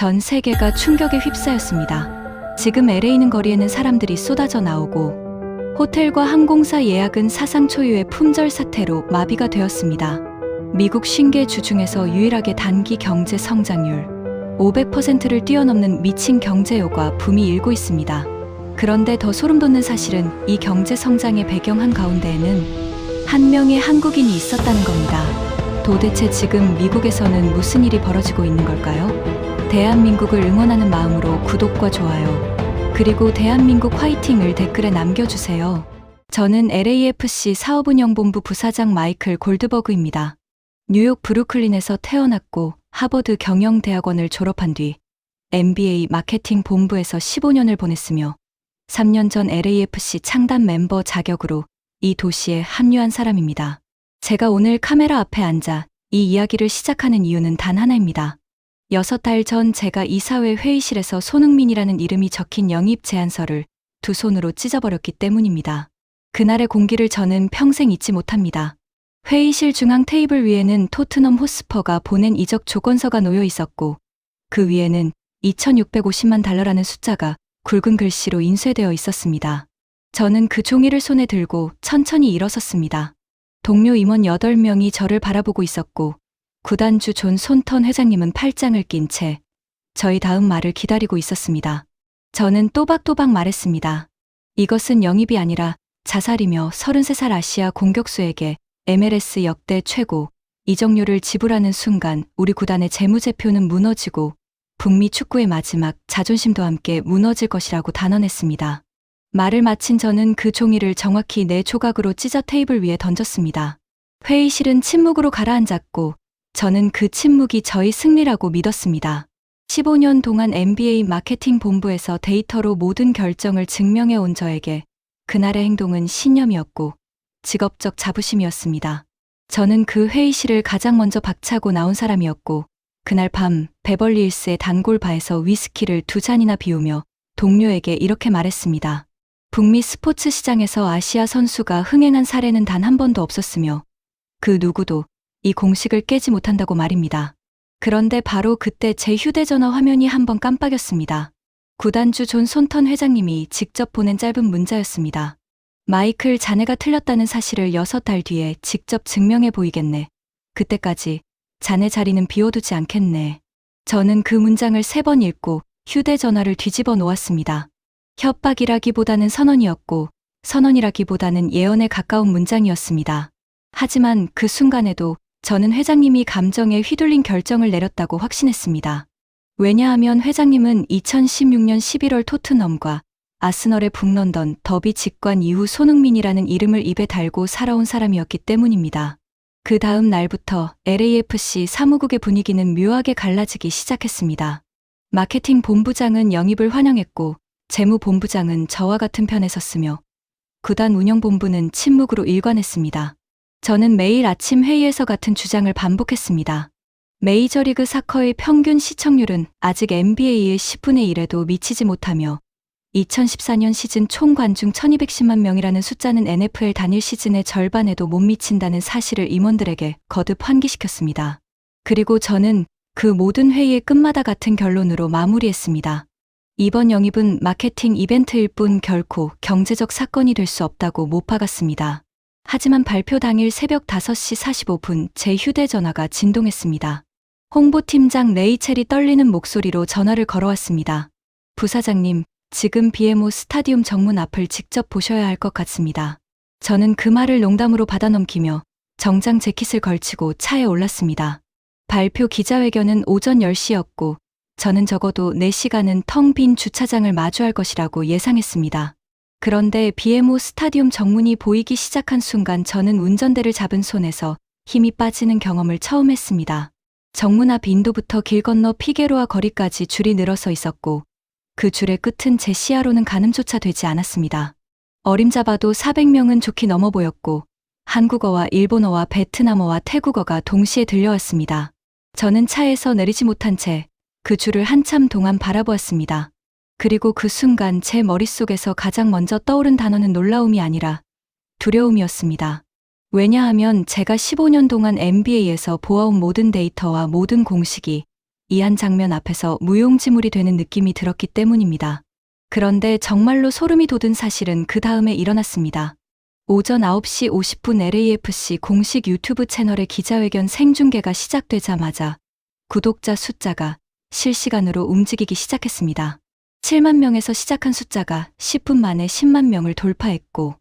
전 세계가 충격에 휩싸였습니다. 지금 LA는 거리에는 사람들이 쏟아져 나오고 호텔과 항공사 예약은 사상 초유의 품절 사태로 마비가 되었습니다. 미국 50개 중에서 유일하게 단기 경제 성장률 500%를 뛰어넘는 미친 경제효과 붐이 일고 있습니다. 그런데 더 소름돋는 사실은 이 경제 성장의 배경 한가운데에는 한 명의 한국인이 있었다는 겁니다. 도대체 지금 미국에서는 무슨 일이 벌어지고 있는 걸까요? 대한민국을 응원하는 마음으로 구독과 좋아요, 그리고 대한민국 화이팅을 댓글에 남겨주세요. 저는 LAFC 사업운영본부 부사장 마이클 골드버그입니다. 뉴욕 브루클린에서 태어났고 하버드 경영대학원을 졸업한 뒤 MBA 마케팅 본부에서 15년을 보냈으며 3년 전 LAFC 창단 멤버 자격으로 이 도시에 합류한 사람입니다. 제가 오늘 카메라 앞에 앉아 이 이야기를 시작하는 이유는 단 하나입니다. 6달 전 제가 이사회 회의실에서 손흥민이라는 이름이 적힌 영입 제안서를 두 손으로 찢어버렸기 때문입니다. 그날의 공기를 저는 평생 잊지 못합니다. 회의실 중앙 테이블 위에는 토트넘 호스퍼가 보낸 이적 조건서가 놓여 있었고 그 위에는 2,650만 달러라는 숫자가 굵은 글씨로 인쇄되어 있었습니다. 저는 그 종이를 손에 들고 천천히 일어섰습니다. 동료 임원 8명이 저를 바라보고 있었고 구단주 존 손턴 회장님은 팔짱을 낀 채 저희 다음 말을 기다리고 있었습니다. 저는 또박또박 말했습니다. 이것은 영입이 아니라 자살이며 33살 아시아 공격수에게 MLS 역대 최고 이적료를 지불하는 순간 우리 구단의 재무제표는 무너지고 북미 축구의 마지막 자존심도 함께 무너질 것이라고 단언했습니다. 말을 마친 저는 그 종이를 정확히 4조각으로 찢어 테이블 위에 던졌습니다. 회의실은 침묵으로 가라앉았고 저는 그 침묵이 저희 승리라고 믿었습니다. 15년 동안 MBA 마케팅 본부에서 데이터로 모든 결정을 증명해 온 저에게 그날의 행동은 신념이었고 직업적 자부심이었습니다. 저는 그 회의실을 가장 먼저 박차고 나온 사람이었고 그날 밤 베벌리힐스의 단골 바에서 위스키를 2잔이나 비우며 동료에게 이렇게 말했습니다. 북미 스포츠 시장에서 아시아 선수가 흥행한 사례는 단 한 번도 없었으며 그 누구도 이 공식을 깨지 못한다고 말입니다. 그런데 바로 그때 제 휴대전화 화면이 한번 깜빡였습니다. 구단주 존 손턴 회장님이 직접 보낸 짧은 문자였습니다. 마이클, 자네가 틀렸다는 사실을 6달 뒤에 직접 증명해 보이겠네. 그때까지 자네 자리는 비워두지 않겠네. 저는 그 문장을 3번 읽고 휴대전화를 뒤집어 놓았습니다. 협박이라기보다는 선언이었고 선언이라기보다는 예언에 가까운 문장이었습니다. 하지만 그 순간에도 저는 회장님이 감정에 휘둘린 결정을 내렸다고 확신했습니다. 왜냐하면 회장님은 2016년 11월 토트넘과 아스널의 북런던 더비 직관 이후 손흥민이라는 이름을 입에 달고 살아온 사람이었기 때문입니다. 그 다음 날부터 LAFC 사무국의 분위기는 묘하게 갈라지기 시작했습니다. 마케팅 본부장은 영입을 환영했고 재무본부장은 저와 같은 편에 섰으며 구단 운영본부는 침묵으로 일관했습니다. 저는 매일 아침 회의에서 같은 주장을 반복했습니다. 메이저리그 사커의 평균 시청률은 아직 NBA의 10분의 1에도 미치지 못하며 2014년 시즌 총 관중 1210만 명이라는 숫자는 NFL 단일 시즌의 절반에도 못 미친다는 사실을 임원들에게 거듭 환기시켰습니다. 그리고 저는 그 모든 회의의 끝마다 같은 결론으로 마무리했습니다. 이번 영입은 마케팅 이벤트일 뿐 결코 경제적 사건이 될 수 없다고 못 박았습니다. 하지만 발표 당일 새벽 5시 45분 제 휴대전화가 진동했습니다. 홍보팀장 레이첼이 떨리는 목소리로 전화를 걸어왔습니다. 부사장님, 지금 BMO 스타디움 정문 앞을 직접 보셔야 할 것 같습니다. 저는 그 말을 농담으로 받아넘기며 정장 재킷을 걸치고 차에 올랐습니다. 발표 기자회견은 오전 10시였고 저는 적어도 4시간은 텅 빈 주차장을 마주할 것이라고 예상했습니다. 그런데 BMO 스타디움 정문이 보이기 시작한 순간 저는 운전대를 잡은 손에서 힘이 빠지는 경험을 처음 했습니다. 정문 앞 인도부터 길 건너 피게로아 거리까지 줄이 늘어서 있었고 그 줄의 끝은 제 시야로는 가늠조차 되지 않았습니다. 어림잡아도 400명은 좋게 넘어 보였고 한국어와 일본어와 베트남어와 태국어가 동시에 들려왔습니다. 저는 차에서 내리지 못한 채 그 줄을 한참 동안 바라보았습니다. 그리고 그 순간 제 머릿속에서 가장 먼저 떠오른 단어는 놀라움이 아니라 두려움이었습니다. 왜냐하면 제가 15년 동안 NBA에서 보아온 모든 데이터와 모든 공식이 이 한 장면 앞에서 무용지물이 되는 느낌이 들었기 때문입니다. 그런데 정말로 소름이 돋은 사실은 그 다음에 일어났습니다. 오전 9시 50분 LAFC 공식 유튜브 채널의 기자회견 생중계가 시작되자마자 구독자 숫자가 실시간으로 움직이기 시작했습니다. 7만 명에서 시작한 숫자가 10분 만에 10만 명을 돌파했고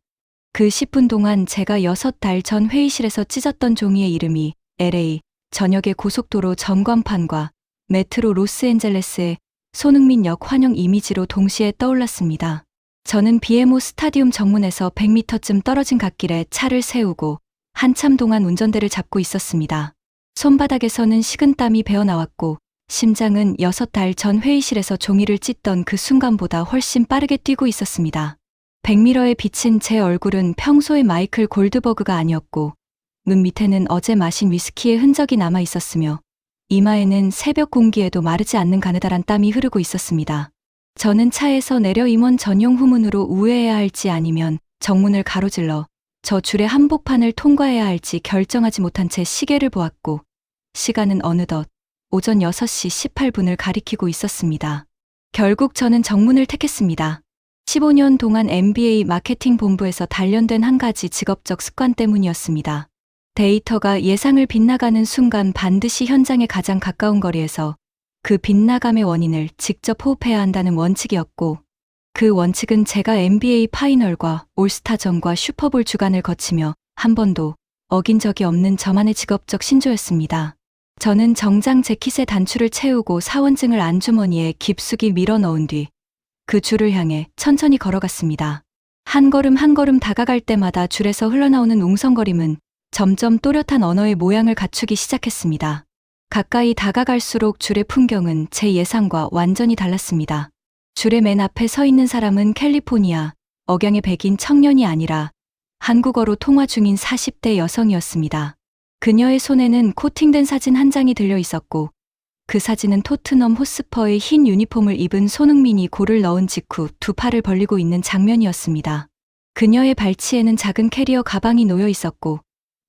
그 10분 동안 제가 6달 전 회의실에서 찢었던 종이의 이름이 LA 전역의 고속도로 전광판과 메트로 로스앤젤레스의 손흥민역 환영 이미지로 동시에 떠올랐습니다. 저는 BMO 스타디움 정문에서 100m쯤 떨어진 갓길에 차를 세우고 한참 동안 운전대를 잡고 있었습니다. 손바닥에서는 식은땀이 배어나왔고 심장은 6달 전 회의실에서 종이를 찢던 그 순간보다 훨씬 빠르게 뛰고 있었습니다. 백미러에 비친 제 얼굴은 평소의 마이클 골드버그가 아니었고 눈 밑에는 어제 마신 위스키의 흔적이 남아 있었으며 이마에는 새벽 공기에도 마르지 않는 가느다란 땀이 흐르고 있었습니다. 저는 차에서 내려 임원 전용 후문으로 우회해야 할지 아니면 정문을 가로질러 저 줄의 한복판을 통과해야 할지 결정하지 못한 채 시계를 보았고 시간은 어느덧 오전 6시 18분을 가리키고 있었습니다. 결국 저는 정문을 택했습니다. 15년 동안 MBA 마케팅 본부에서 단련된 한 가지 직업적 습관 때문이었습니다. 데이터가 예상을 빗나가는 순간 반드시 현장에 가장 가까운 거리에서 그 빗나감의 원인을 직접 호흡해야 한다는 원칙이었고 그 원칙은 제가 NBA 파이널과 올스타전과 슈퍼볼 주간을 거치며 한 번도 어긴 적이 없는 저만의 직업적 신조였습니다. 저는 정장 재킷의 단추를 채우고 사원증을 안주머니에 깊숙이 밀어 넣은 뒤 그 줄을 향해 천천히 걸어갔습니다. 한 걸음 한 걸음 다가갈 때마다 줄에서 흘러나오는 웅성거림은 점점 또렷한 언어의 모양을 갖추기 시작했습니다. 가까이 다가갈수록 줄의 풍경은 제 예상과 완전히 달랐습니다. 줄의 맨 앞에 서 있는 사람은 캘리포니아, 억양의 백인 청년이 아니라 한국어로 통화 중인 40대 여성이었습니다. 그녀의 손에는 코팅된 사진 한 장이 들려 있었고 그 사진은 토트넘 호스퍼의 흰 유니폼을 입은 손흥민이 골을 넣은 직후 두 팔을 벌리고 있는 장면이었습니다. 그녀의 발치에는 작은 캐리어 가방이 놓여 있었고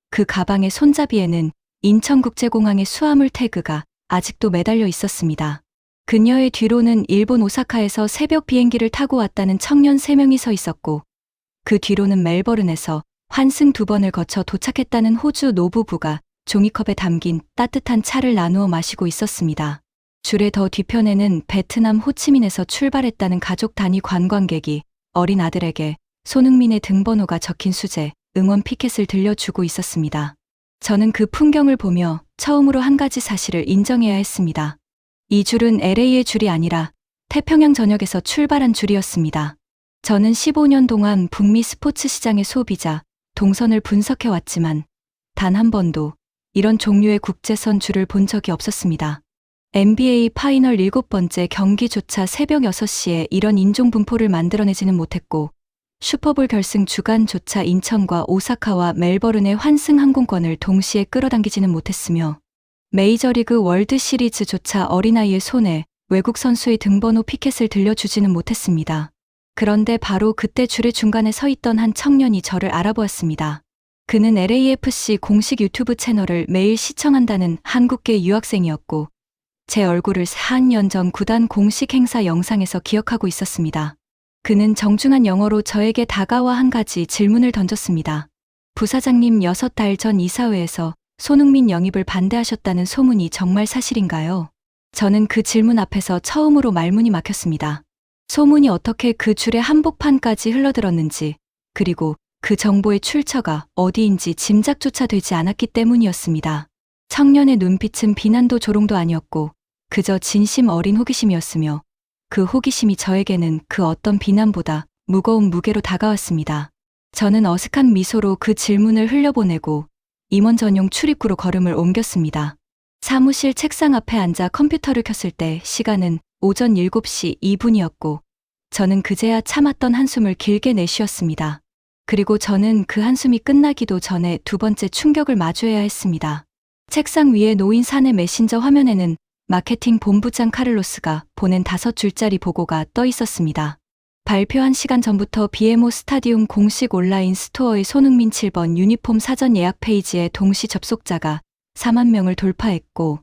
그 가방의 손잡이에는 인천국제공항의 수화물 태그가 아직도 매달려 있었습니다. 그녀의 뒤로는 일본 오사카에서 새벽 비행기를 타고 왔다는 청년 3명이 서 있었고 그 뒤로는 멜버른에서 환승 2번을 거쳐 도착했다는 호주 노부부가 종이컵에 담긴 따뜻한 차를 나누어 마시고 있었습니다. 줄의 더 뒤편에는 베트남 호치민에서 출발했다는 가족 단위 관광객이 어린 아들에게 손흥민의 등번호가 적힌 수제, 응원 피켓을 들려주고 있었습니다. 저는 그 풍경을 보며 처음으로 한 가지 사실을 인정해야 했습니다. 이 줄은 LA의 줄이 아니라 태평양 전역에서 출발한 줄이었습니다. 저는 15년 동안 북미 스포츠 시장의 소비자, 동선을 분석해왔지만 단 한 번도 이런 종류의 국제선 줄을 본 적이 없었습니다. NBA 파이널 7번째 경기조차 새벽 6시에 이런 인종분포를 만들어내지는 못했고 슈퍼볼 결승 주간조차 인천과 오사카와 멜버른의 환승 항공권을 동시에 끌어당기지는 못했으며 메이저리그 월드시리즈조차 어린아이의 손에 외국 선수의 등번호 피켓을 들려주지는 못했습니다. 그런데 바로 그때 줄의 중간에 서 있던 한 청년이 저를 알아보았습니다. 그는 LAFC 공식 유튜브 채널을 매일 시청한다는 한국계 유학생이었고 제 얼굴을 4년 전 구단 공식 행사 영상에서 기억하고 있었습니다. 그는 정중한 영어로 저에게 다가와 한 가지 질문을 던졌습니다. 부사장님 6달 전 이사회에서 손흥민 영입을 반대하셨다는 소문이 정말 사실인가요? 저는 그 질문 앞에서 처음으로 말문이 막혔습니다. 소문이 어떻게 그 줄의 한복판까지 흘러들었는지 그리고 그 정보의 출처가 어디인지 짐작조차 되지 않았기 때문이었습니다. 청년의 눈빛은 비난도 조롱도 아니었고 그저 진심 어린 호기심이었으며 그 호기심이 저에게는 그 어떤 비난보다 무거운 무게로 다가왔습니다. 저는 어색한 미소로 그 질문을 흘려보내고 임원 전용 출입구로 걸음을 옮겼습니다. 사무실 책상 앞에 앉아 컴퓨터를 켰을 때 시간은 오전 7시 2분이었고 저는 그제야 참았던 한숨을 길게 내쉬었습니다. 그리고 저는 그 한숨이 끝나기도 전에 두 번째 충격을 마주해야 했습니다. 책상 위에 놓인 사내 메신저 화면에는 마케팅 본부장 카를로스가 보낸 5줄짜리 보고가 떠 있었습니다. 발표한 시간 전부터 BMO 스타디움 공식 온라인 스토어의 손흥민 7번 유니폼 사전 예약 페이지에 동시 접속자가 4만 명을 돌파했고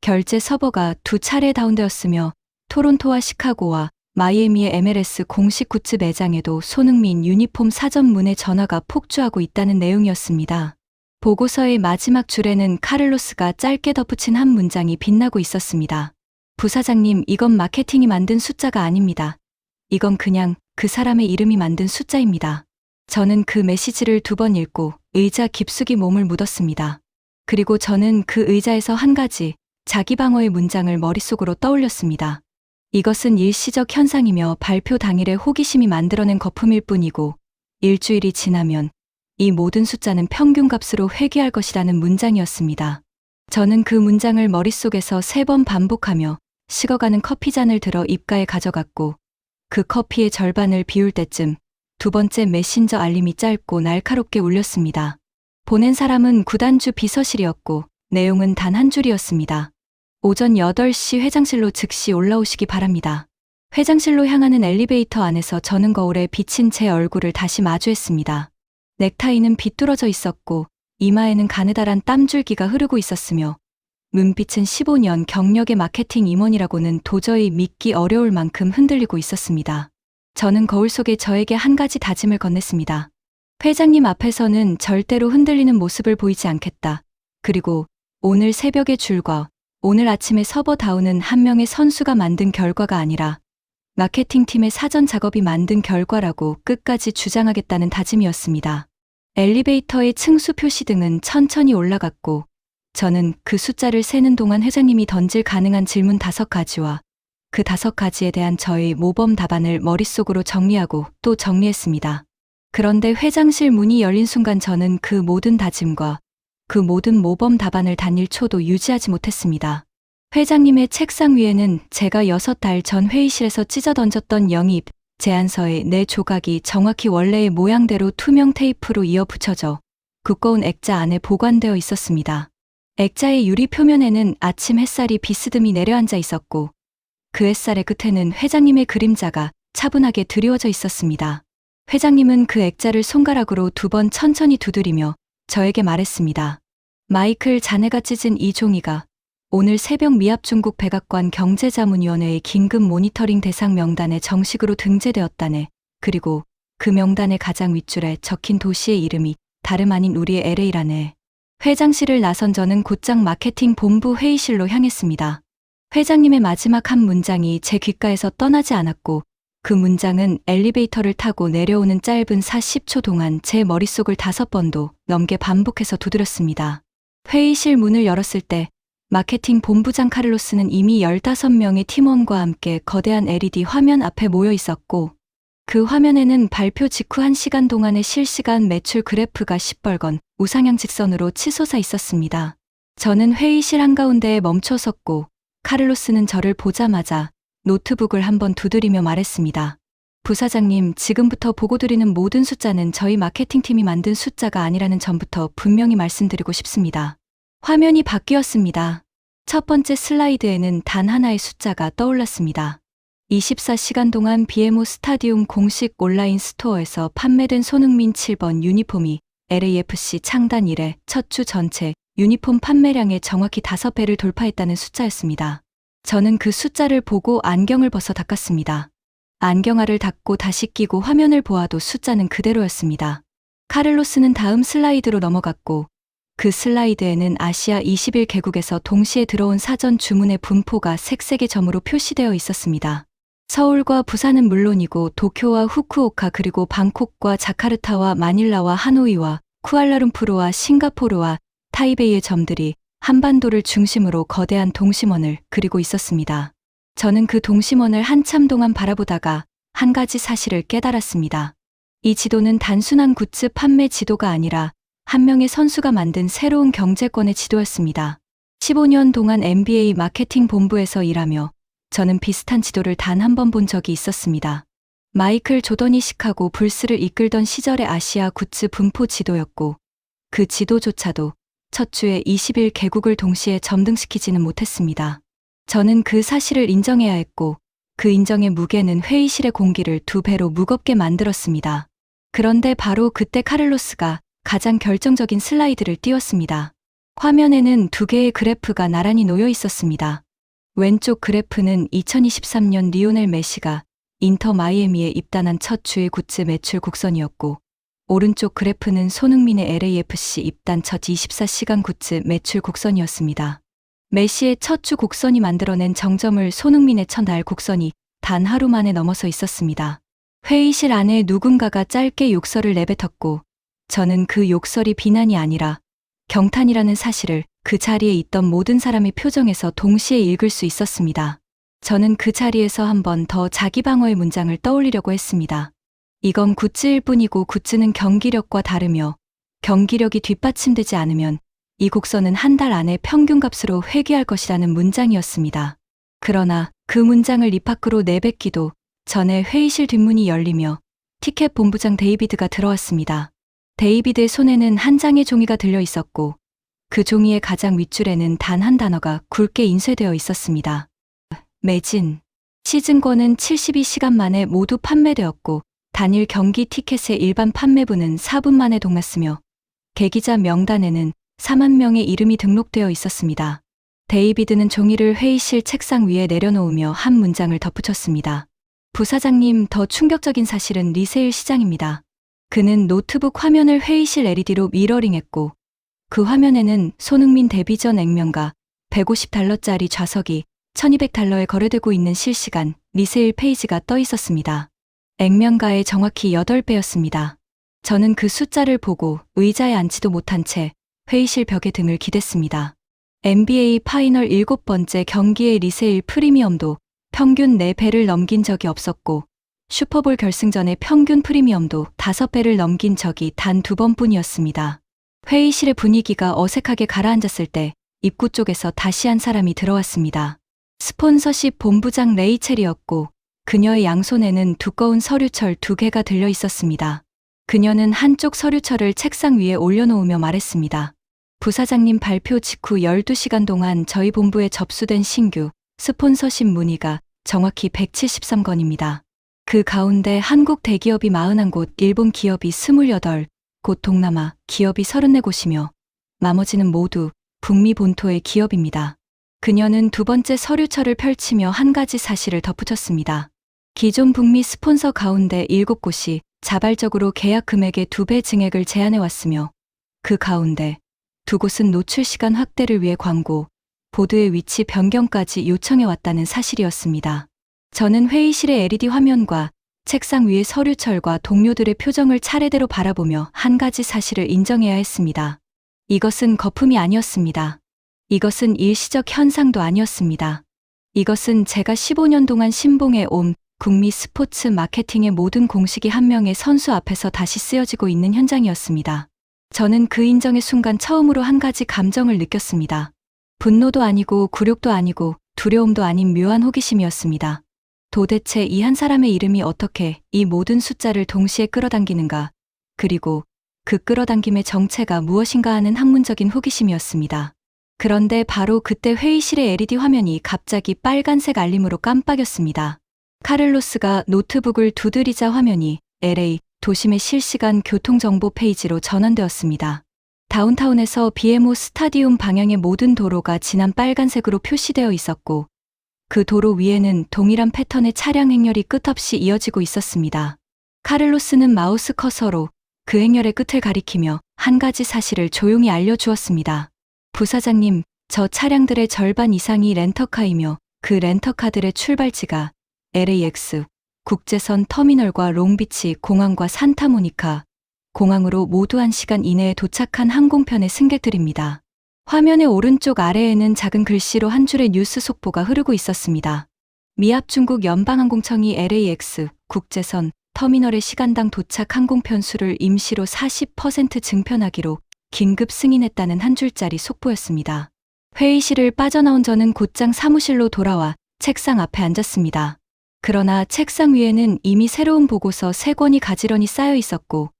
결제 서버가 두 차례 다운되었으며 토론토와 시카고와 마이애미의 MLS 공식 굿즈 매장에도 손흥민 유니폼 사전문의 전화가 폭주하고 있다는 내용이었습니다. 보고서의 마지막 줄에는 카를로스가 짧게 덧붙인 한 문장이 빛나고 있었습니다. 부사장님, 이건 마케팅이 만든 숫자가 아닙니다. 이건 그냥 그 사람의 이름이 만든 숫자입니다. 저는 그 메시지를 2번 읽고 의자 깊숙이 몸을 묻었습니다. 그리고 저는 그 의자에서 한 가지 자기 방어의 문장을 머릿속으로 떠올렸습니다. 이것은 일시적 현상이며 발표 당일에 호기심이 만들어낸 거품일 뿐이고 일주일이 지나면 이 모든 숫자는 평균값으로 회귀할 것이라는 문장이었습니다. 저는 그 문장을 머릿속에서 3번 반복하며 식어가는 커피잔을 들어 입가에 가져갔고 그 커피의 절반을 비울 때쯤 2번째 메신저 알림이 짧고 날카롭게 울렸습니다. 보낸 사람은 구단주 비서실이었고 내용은 단 한 줄이었습니다. 오전 8시 회장실로 즉시 올라오시기 바랍니다. 회장실로 향하는 엘리베이터 안에서 저는 거울에 비친 제 얼굴을 다시 마주했습니다. 넥타이는 비뚤어져 있었고 이마에는 가느다란 땀줄기가 흐르고 있었으며 눈빛은 15년 경력의 마케팅 임원이라고는 도저히 믿기 어려울 만큼 흔들리고 있었습니다. 저는 거울 속에 저에게 한 가지 다짐을 건넸습니다. 회장님 앞에서는 절대로 흔들리는 모습을 보이지 않겠다. 그리고 오늘 새벽의 줄과 오늘 아침의 서버다운은 한 명의 선수가 만든 결과가 아니라 마케팅팀의 사전 작업이 만든 결과라고 끝까지 주장하겠다는 다짐이었습니다. 엘리베이터의 층수 표시등은 천천히 올라갔고 저는 그 숫자를 세는 동안 회장님이 던질 가능한 질문 5가지와 그 5가지에 대한 저의 모범 답안을 머릿속으로 정리하고 또 정리했습니다. 그런데 회장실 문이 열린 순간 저는 그 모든 다짐과 그 모든 모범 답안을 단 1초도 유지하지 못했습니다. 회장님의 책상 위에는 제가 6달 전 회의실에서 찢어 던졌던 영입 제안서의 4조각이 정확히 원래의 모양대로 투명 테이프로 이어 붙여져 두꺼운 액자 안에 보관되어 있었습니다. 액자의 유리 표면에는 아침 햇살이 비스듬히 내려앉아 있었고 그 햇살의 끝에는 회장님의 그림자가 차분하게 드리워져 있었습니다. 회장님은 그 액자를 손가락으로 2번 천천히 두드리며 저에게 말했습니다. 마이클, 자네가 찢은 이 종이가 오늘 새벽 미합 중국 백악관 경제자문위원회의 긴급 모니터링 대상 명단에 정식으로 등재되었다네. 그리고 그 명단의 가장 윗줄에 적힌 도시의 이름이 다름 아닌 우리의 LA라네. 회장실을 나선 저는 곧장 마케팅 본부 회의실로 향했습니다. 회장님의 마지막 한 문장이 제 귓가에서 떠나지 않았고 그 문장은 엘리베이터를 타고 내려오는 짧은 40초 동안 제 머릿속을 5번도 넘게 반복해서 두드렸습니다. 회의실 문을 열었을 때 마케팅 본부장 카를로스는 이미 15명의 팀원과 함께 거대한 LED 화면 앞에 모여 있었고 그 화면에는 발표 직후 1시간 동안의 실시간 매출 그래프가 시뻘건 우상향 직선으로 치솟아 있었습니다. 저는 회의실 한가운데에 멈춰 섰고 카를로스는 저를 보자마자 노트북을 한번 두드리며 말했습니다. 부사장님, 지금부터 보고드리는 모든 숫자는 저희 마케팅팀이 만든 숫자가 아니라는 점부터 분명히 말씀드리고 싶습니다. 화면이 바뀌었습니다. 첫 번째 슬라이드에는 단 하나의 숫자가 떠올랐습니다. 24시간 동안 BMO 스타디움 공식 온라인 스토어에서 판매된 손흥민 7번 유니폼이 LAFC 창단 이래 첫 주 전체 유니폼 판매량의 정확히 5배를 돌파했다는 숫자였습니다. 저는 그 숫자를 보고 안경을 벗어 닦았습니다. 안경알을 닦고 다시 끼고 화면을 보아도 숫자는 그대로였습니다. 카를로스는 다음 슬라이드로 넘어갔고 그 슬라이드에는 아시아 21개국에서 동시에 들어온 사전 주문의 분포가 색색의 점으로 표시되어 있었습니다. 서울과 부산은 물론이고 도쿄와 후쿠오카 그리고 방콕과 자카르타와 마닐라와 하노이와 쿠알라룸푸르와 싱가포르와 타이베이의 점들이 한반도를 중심으로 거대한 동심원을 그리고 있었습니다. 저는 그 동심원을 한참 동안 바라보다가 한 가지 사실을 깨달았습니다. 이 지도는 단순한 굿즈 판매 지도가 아니라 한 명의 선수가 만든 새로운 경제권의 지도였습니다. 15년 동안 NBA 마케팅 본부에서 일하며 저는 비슷한 지도를 단 한 번 본 적이 있었습니다. 마이클 조던이 시카고 불스를 이끌던 시절의 아시아 굿즈 분포 지도였고 그 지도조차도 첫 주에 21개국을 동시에 점등시키지는 못했습니다. 저는 그 사실을 인정해야 했고 그 인정의 무게는 회의실의 공기를 2배로 무겁게 만들었습니다. 그런데 바로 그때 카를로스가 가장 결정적인 슬라이드를 띄웠습니다. 화면에는 두 개의 그래프가 나란히 놓여 있었습니다. 왼쪽 그래프는 2023년 리오넬 메시가 인터 마이애미에 입단한 첫 주의 굿즈 매출 곡선이었고, 오른쪽 그래프는 손흥민의 LAFC 입단 첫 24시간 굿즈 매출 곡선이었습니다. 메시의 첫 주 곡선이 만들어낸 정점을 손흥민의 첫날 곡선이 단 하루 만에 넘어서 있었습니다. 회의실 안에 누군가가 짧게 욕설을 내뱉었고, 저는 그 욕설이 비난이 아니라 경탄이라는 사실을 그 자리에 있던 모든 사람의 표정에서 동시에 읽을 수 있었습니다. 저는 그 자리에서 한 번 더 자기 방어의 문장을 떠올리려고 했습니다. 이건 굿즈일 뿐이고 굿즈는 경기력과 다르며 경기력이 뒷받침되지 않으면 이 곡선은 한 달 안에 평균값으로 회귀할 것이라는 문장이었습니다. 그러나 그 문장을 입 밖으로 내뱉기도 전에 회의실 뒷문이 열리며 티켓 본부장 데이비드가 들어왔습니다. 데이비드의 손에는 한 장의 종이가 들려 있었고, 그 종이의 가장 윗줄에는 단 한 단어가 굵게 인쇄되어 있었습니다. 매진. 시즌권은 72시간 만에 모두 판매되었고, 단일 경기 티켓의 일반 판매분은 4분 만에 동났으며, 개기자 명단에는 4만 명의 이름이 등록되어 있었습니다. 데이비드는 종이를 회의실 책상 위에 내려놓으며 한 문장을 덧붙였습니다. 부사장님, 더 충격적인 사실은 리세일 시장입니다. 그는 노트북 화면을 회의실 LED로 미러링했고, 그 화면에는 손흥민 데뷔 전 액면가 150달러짜리 좌석이 1200달러에 거래되고 있는 실시간 리세일 페이지가 떠 있었습니다. 액면가의 정확히 8배였습니다. 저는 그 숫자를 보고 의자에 앉지도 못한 채 회의실 벽에 등을 기댔습니다. NBA 파이널 7번째 경기의 리세일 프리미엄도 평균 4배를 넘긴 적이 없었고, 슈퍼볼 결승전의 평균 프리미엄도 5배를 넘긴 적이 단 2번뿐이었습니다. 회의실의 분위기가 어색하게 가라앉았을 때 입구 쪽에서 다시 한 사람이 들어왔습니다. 스폰서십 본부장 레이첼이었고, 그녀의 양손에는 두꺼운 서류철 2개가 들려 있었습니다. 그녀는 한쪽 서류철을 책상 위에 올려놓으며 말했습니다. 부사장님, 발표 직후 12시간 동안 저희 본부에 접수된 신규 스폰서십 문의가 정확히 173건입니다. 그 가운데 한국 대기업이 41곳, 일본 기업이 28곳, 동남아 기업이 34곳이며 나머지는 모두 북미 본토의 기업입니다. 그녀는 두 번째 서류철을 펼치며 한 가지 사실을 덧붙였습니다. 기존 북미 스폰서 가운데 7곳이 자발적으로 계약 금액의 2배 증액을 제안해왔으며, 그 가운데 2곳은 노출 시간 확대를 위해 광고, 보드의 위치 변경까지 요청해왔다는 사실이었습니다. 저는 회의실의 LED 화면과 책상 위의 서류철과 동료들의 표정을 차례대로 바라보며 한 가지 사실을 인정해야 했습니다. 이것은 거품이 아니었습니다. 이것은 일시적 현상도 아니었습니다. 이것은 제가 15년 동안 신봉해 온 북미 스포츠 마케팅의 모든 공식이 한 명의 선수 앞에서 다시 쓰여지고 있는 현장이었습니다. 저는 그 인정의 순간 처음으로 한 가지 감정을 느꼈습니다. 분노도 아니고 굴욕도 아니고 두려움도 아닌 묘한 호기심이었습니다. 도대체 이 한 사람의 이름이 어떻게 이 모든 숫자를 동시에 끌어당기는가, 그리고 그 끌어당김의 정체가 무엇인가 하는 학문적인 호기심이었습니다. 그런데 바로 그때 회의실의 LED 화면이 갑자기 빨간색 알림으로 깜빡였습니다. 카를로스가 노트북을 두드리자 화면이 LA 도심의 실시간 교통정보 페이지로 전환되었습니다. 다운타운에서 BMO 스타디움 방향의 모든 도로가 진한 빨간색으로 표시되어 있었고, 그 도로 위에는 동일한 패턴의 차량 행렬이 끝없이 이어지고 있었습니다. 카를로스는 마우스 커서로 그 행렬의 끝을 가리키며 한 가지 사실을 조용히 알려주었습니다. 부사장님, 저 차량들의 절반 이상이 렌터카이며 그 렌터카들의 출발지가 LAX 국제선 터미널과 롱비치 공항과 산타모니카 공항으로 모두 1시간 이내에 도착한 항공편의 승객들입니다. 화면의 오른쪽 아래에는 작은 글씨로 한 줄의 뉴스 속보가 흐르고 있었습니다. 미합 중국 연방항공청이 LAX 국제선 터미널의 시간당 도착 항공편 수를 임시로 40% 증편하기로 긴급 승인했다는 한 줄짜리 속보였습니다. 회의실을 빠져나온 저는 곧장 사무실로 돌아와 책상 앞에 앉았습니다. 그러나 책상 위에는 이미 새로운 보고서 3권이 가지런히 쌓여 있었고,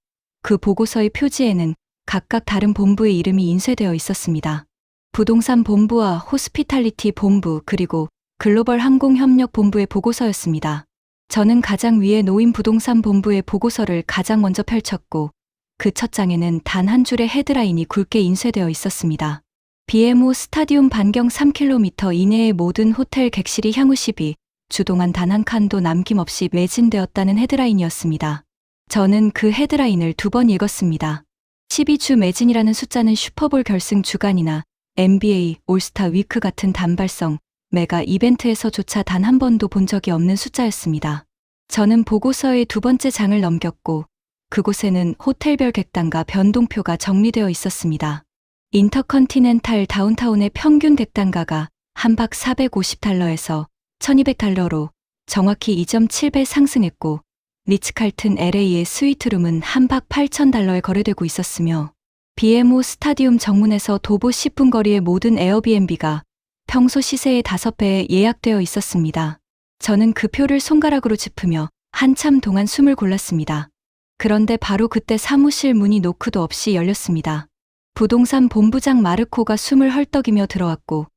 그 보고서의 표지에는 각각 다른 본부의 이름이 인쇄되어 있었습니다. 부동산 본부와 호스피탈리티 본부, 그리고 글로벌 항공협력 본부의 보고서였습니다. 저는 가장 위에 놓인 부동산 본부의 보고서를 가장 먼저 펼쳤고, 그 첫 장에는 단 한 줄의 헤드라인이 굵게 인쇄되어 있었습니다. BMO 스타디움 반경 3km 이내의 모든 호텔 객실이 향후 12주 동안 단 한 칸도 남김없이 매진되었다는 헤드라인이었습니다. 저는 그 헤드라인을 2번 읽었습니다. 12주 매진이라는 숫자는 슈퍼볼 결승 주간이나 NBA 올스타 위크 같은 단발성 메가 이벤트에서조차 단 한 번도 본 적이 없는 숫자였습니다. 저는 보고서의 2번째 장을 넘겼고 그곳에는 호텔별 객단가 변동표가 정리되어 있었습니다. 인터컨티넨탈 다운타운의 평균 객단가가 한 박 $450에서 $1200로 정확히 2.7배 상승했고 리츠칼튼 LA의 스위트룸은 한 박 $8000에 거래되고 있었으며 BMO 스타디움 정문에서 도보 10분 거리의 모든 에어비앤비가 평소 시세의 5배에 예약되어 있었습니다. 저는 그 표를 손가락으로 짚으며 한참 동안 숨을 골랐습니다. 그런데 바로 그때 사무실 문이 노크도 없이 열렸습니다. 부동산 본부장 마르코가 숨을 헐떡이며 들어왔고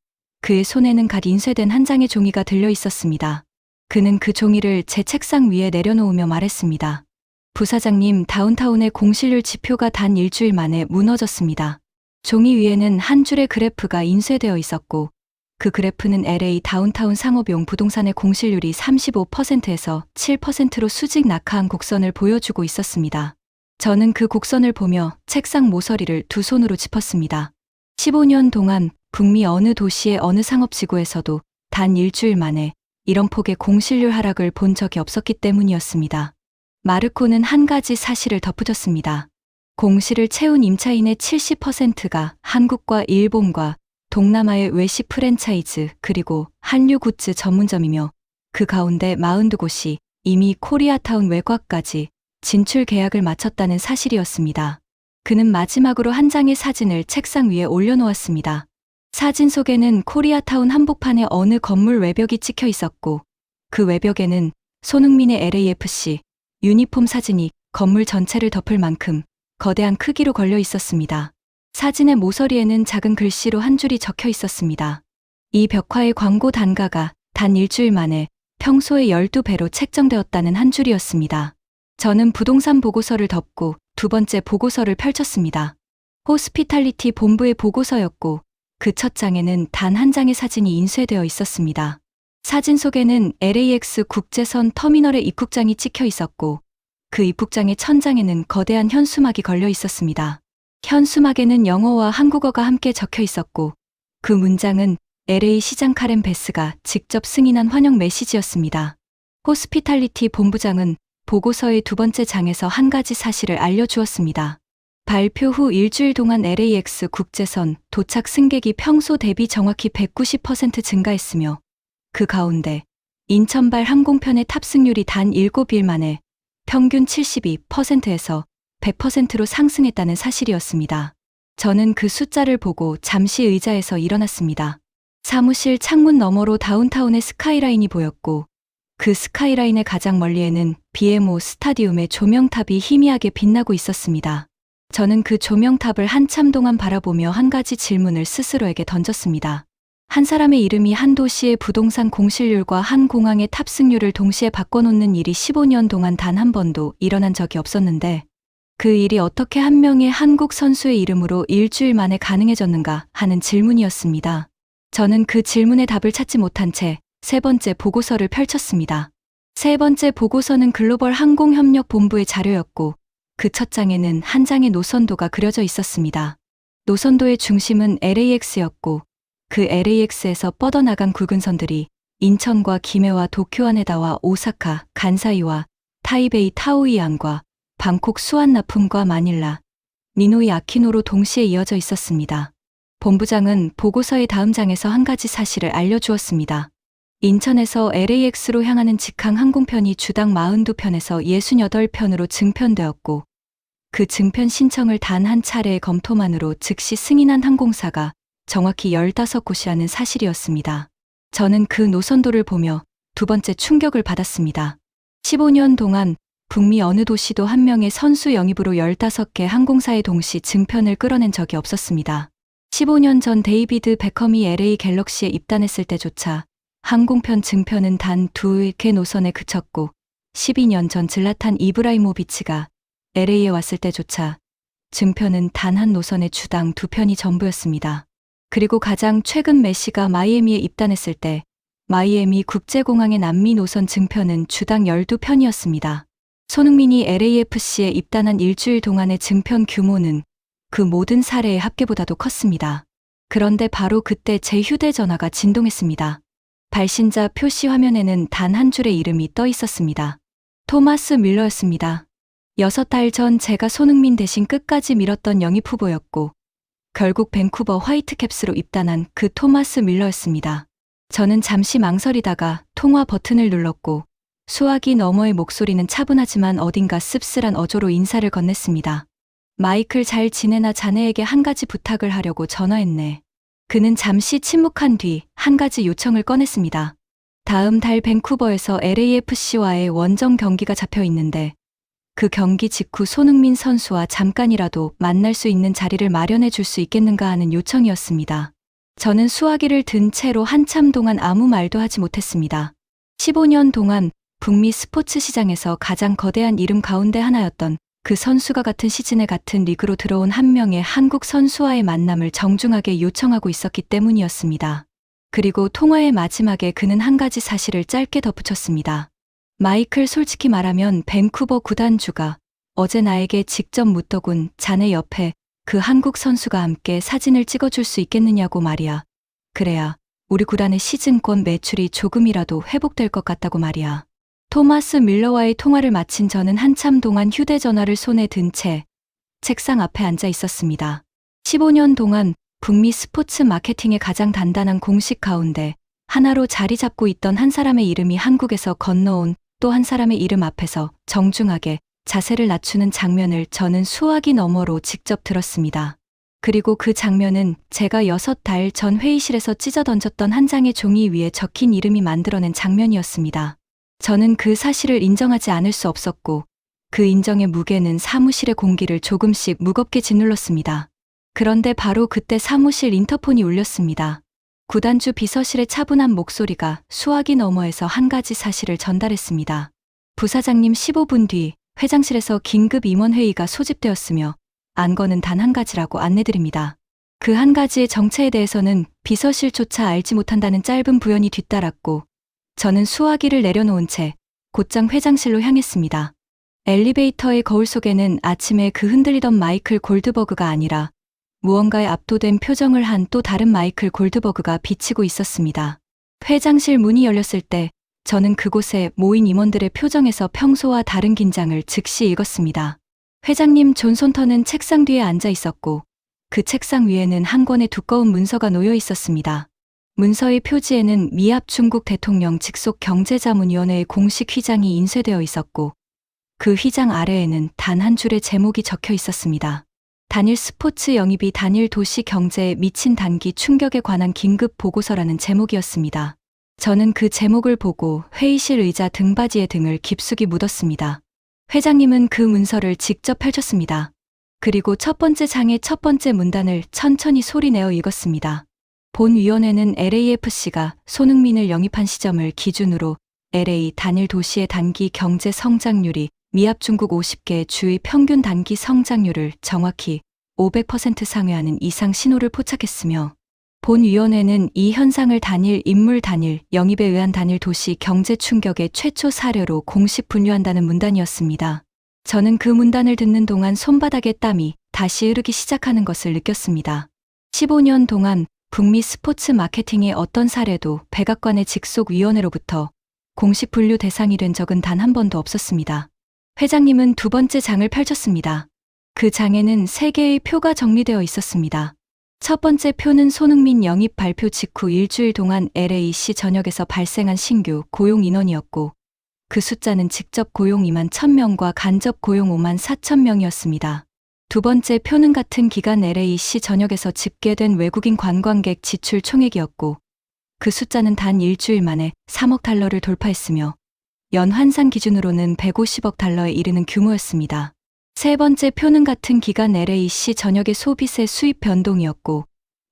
그의 손에는 갓 인쇄된 한 장의 종이가 들려 있었습니다. 그는 그 종이를 제 책상 위에 내려놓으며 말했습니다. 부사장님, 다운타운의 공실률 지표가 단 일주일 만에 무너졌습니다. 종이 위에는 한 줄의 그래프가 인쇄되어 있었고 그 그래프는 LA 다운타운 상업용 부동산의 공실률이 35%에서 7%로 수직 낙하한 곡선을 보여주고 있었습니다. 저는 그 곡선을 보며 책상 모서리를 두 손으로 짚었습니다. 15년 동안 북미 어느 도시의 어느 상업지구에서도 단 일주일 만에 이런 폭의 공실률 하락을 본 적이 없었기 때문이었습니다. 마르코는 한 가지 사실을 덧붙였습니다. 공실을 채운 임차인의 70%가 한국과 일본과 동남아의 외식 프랜차이즈 그리고 한류 굿즈 전문점이며 그 가운데 42곳이 이미 코리아타운 외곽까지 진출 계약을 마쳤다는 사실이었습니다. 그는 마지막으로 한 장의 사진을 책상 위에 올려놓았습니다. 사진 속에는 코리아타운 한복판의 어느 건물 외벽이 찍혀 있었고 그 외벽에는 손흥민의 LAFC 유니폼 사진이 건물 전체를 덮을 만큼 거대한 크기로 걸려 있었습니다. 사진의 모서리에는 작은 글씨로 한 줄이 적혀 있었습니다. 이 벽화의 광고 단가가 단 일주일 만에 평소의 12배로 책정되었다는 한 줄이었습니다. 저는 부동산 보고서를 덮고 2번째 보고서를 펼쳤습니다. 호스피탈리티 본부의 보고서였고 그 첫 장에는 단 한 장의 사진이 인쇄되어 있었습니다. 사진 속에는 LAX 국제선 터미널의 입국장이 찍혀 있었고 그 입국장의 천장에는 거대한 현수막이 걸려 있었습니다. 현수막에는 영어와 한국어가 함께 적혀 있었고 그 문장은 LA 시장 카렌 베스가 직접 승인한 환영 메시지였습니다. 호스피탈리티 본부장은 보고서의 2번째 장에서 한 가지 사실을 알려주었습니다. 발표 후 일주일 동안 LAX 국제선 도착 승객이 평소 대비 정확히 190% 증가했으며 그 가운데 인천발 항공편의 탑승률이 단 7일 만에 평균 72%에서 100%로 상승했다는 사실이었습니다. 저는 그 숫자를 보고 잠시 의자에서 일어났습니다. 사무실 창문 너머로 다운타운의 스카이라인이 보였고 그 스카이라인의 가장 멀리에는 BMO 스타디움의 조명탑이 희미하게 빛나고 있었습니다. 저는 그 조명탑을 한참 동안 바라보며 한 가지 질문을 스스로에게 던졌습니다. 한 사람의 이름이 한 도시의 부동산 공실률과 한 공항의 탑승률을 동시에 바꿔놓는 일이 15년 동안 단 한 번도 일어난 적이 없었는데 그 일이 어떻게 한 명의 한국 선수의 이름으로 일주일 만에 가능해졌는가 하는 질문이었습니다. 저는 그 질문의 답을 찾지 못한 채 3번째 보고서를 펼쳤습니다. 3번째 보고서는 글로벌 항공협력본부의 자료였고 그 첫 장에는 한 장의 노선도가 그려져 있었습니다. 노선도의 중심은 LAX였고 그 LAX에서 뻗어나간 굵은 선들이 인천과 김해와 도쿄 하네다와 오사카, 간사이와 타이베이 타오이안과 방콕 수완나품과 마닐라, 니노이 아키노로 동시에 이어져 있었습니다. 본부장은 보고서의 다음 장에서 한 가지 사실을 알려주었습니다. 인천에서 LAX로 향하는 직항 항공편이 주당 42편에서 68편으로 증편되었고 그 증편 신청을 단 한 차례의 검토만으로 즉시 승인한 항공사가 정확히 15곳이라는 사실이었습니다. 저는 그 노선도를 보며 2번째 충격을 받았습니다. 15년 동안 북미 어느 도시도 한 명의 선수 영입으로 15개 항공사의 동시 증편을 끌어낸 적이 없었습니다. 15년 전 데이비드 베컴이 LA 갤럭시에 입단했을 때조차 항공편 증편은 단 2개 노선에 그쳤고 12년 전 질라탄 이브라이모비치가 LA에 왔을 때조차 증편은 단 한 노선의 주당 2편이 전부였습니다. 그리고 가장 최근 메시가 마이애미에 입단했을 때 마이애미 국제공항의 난미 노선 증표는 주당 12편이었습니다. 손흥민이 LAFC에 입단한 일주일 동안의 증편 규모는 그 모든 사례의 합계보다도 컸습니다. 그런데 바로 그때 제 휴대전화가 진동했습니다. 발신자 표시 화면에는 단 한 줄의 이름이 떠 있었습니다. 토마스 뮬러였습니다. 6달 전 제가 손흥민 대신 끝까지 밀었던 영입 후보였고 결국 밴쿠버 화이트캡스로 입단한 그 토마스 뮬러였습니다. 저는 잠시 망설이다가 통화 버튼을 눌렀고 수화기 너머의 목소리는 차분하지만 어딘가 씁쓸한 어조로 인사를 건넸습니다. 마이클 잘 지내나 자네에게 한 가지 부탁을 하려고 전화했네. 그는 잠시 침묵한 뒤 한 가지 요청을 꺼냈습니다. 다음 달 밴쿠버에서 LAFC와의 원정 경기가 잡혀 있는데 그 경기 직후 손흥민 선수와 잠깐이라도 만날 수 있는 자리를 마련해 줄 수 있겠는가 하는 요청이었습니다. 저는 수화기를 든 채로 한참 동안 아무 말도 하지 못했습니다. 15년 동안 북미 스포츠 시장에서 가장 거대한 이름 가운데 하나였던 그 선수가 같은 시즌에 같은 리그로 들어온 한 명의 한국 선수와의 만남을 정중하게 요청하고 있었기 때문이었습니다. 그리고 통화의 마지막에 그는 한 가지 사실을 짧게 덧붙였습니다. 마이클, 솔직히 말하면 밴쿠버 구단주가 어제 나에게 직접 묻더군. 자네 옆에 그 한국 선수가 함께 사진을 찍어줄 수 있겠느냐고 말이야. 그래야 우리 구단의 시즌권 매출이 조금이라도 회복될 것 같다고 말이야. 토마스 뮬러와의 통화를 마친 저는 한참 동안 휴대전화를 손에 든 채 책상 앞에 앉아 있었습니다. 15년 동안 북미 스포츠 마케팅의 가장 단단한 공식 가운데 하나로 자리 잡고 있던 한 사람의 이름이 한국에서 건너온 또 한 사람의 이름 앞에서 정중하게 자세를 낮추는 장면을 저는 수화기 너머로 직접 들었습니다. 그리고 그 장면은 제가 6달 전 회의실에서 찢어 던졌던 한 장의 종이 위에 적힌 이름이 만들어낸 장면이었습니다. 저는 그 사실을 인정하지 않을 수 없었고 그 인정의 무게는 사무실의 공기를 조금씩 무겁게 짓눌렀습니다. 그런데 바로 그때 사무실 인터폰이 울렸습니다. 구단주 비서실의 차분한 목소리가 수화기 너머에서 한 가지 사실을 전달했습니다. 부사장님, 15분 뒤 회장실에서 긴급 임원회의가 소집되었으며 안건은 단 한 가지라고 안내드립니다. 그 한 가지의 정체에 대해서는 비서실조차 알지 못한다는 짧은 부연이 뒤따랐고 저는 수화기를 내려놓은 채 곧장 회장실로 향했습니다. 엘리베이터의 거울 속에는 아침에 그 흔들리던 마이클 골드버그가 아니라 무언가에 압도된 표정을 한 또 다른 마이클 골드버그가 비치고 있었습니다. 회장실 문이 열렸을 때 저는 그곳에 모인 임원들의 표정에서 평소와 다른 긴장을 즉시 읽었습니다. 회장님 존 손턴은 책상 뒤에 앉아 있었고 그 책상 위에는 한 권의 두꺼운 문서가 놓여 있었습니다. 문서의 표지에는 미합 중국 대통령 직속 경제자문위원회의 공식 휘장이 인쇄되어 있었고 그 휘장 아래에는 단 한 줄의 제목이 적혀 있었습니다. 단일 스포츠 영입이 단일 도시 경제에 미친 단기 충격에 관한 긴급 보고서라는 제목이었습니다. 저는 그 제목을 보고 회의실 의자 등받이에 등을 깊숙이 묻었습니다. 회장님은 그 문서를 직접 펼쳤습니다. 그리고 첫 번째 장의 첫 번째 문단을 천천히 소리내어 읽었습니다. 본 위원회는 LAFC가 손흥민을 영입한 시점을 기준으로 LA 단일 도시의 단기 경제 성장률이 미합 중국 50개 주의 평균 단기 성장률을 정확히 500% 상회하는 이상 신호를 포착했으며 본 위원회는 이 현상을 단일 인물 단일 영입에 의한 단일 도시 경제 충격의 최초 사례로 공식 분류한다는 문단이었습니다. 저는 그 문단을 듣는 동안 손바닥에 땀이 다시 흐르기 시작하는 것을 느꼈습니다. 15년 동안 북미 스포츠 마케팅의 어떤 사례도 백악관의 직속 위원회로부터 공식 분류 대상이 된 적은 단 한 번도 없었습니다. 회장님은 두 번째 장을 펼쳤습니다. 그 장에는 3개의 표가 정리되어 있었습니다. 첫 번째 표는 손흥민 영입 발표 직후 일주일 동안 LAC 전역에서 발생한 신규 고용 인원이었고 그 숫자는 직접 고용 2만 1,000명과 간접 고용 5만 4천 명이었습니다. 두 번째 표는 같은 기간 LAC 전역에서 집계된 외국인 관광객 지출 총액이었고 그 숫자는 단 일주일 만에 3억 달러를 돌파했으며 연 환산 기준으로는 150억 달러에 이르는 규모였습니다. 세 번째 표는 같은 기간 LAC 전역의 소비세 수입 변동이었고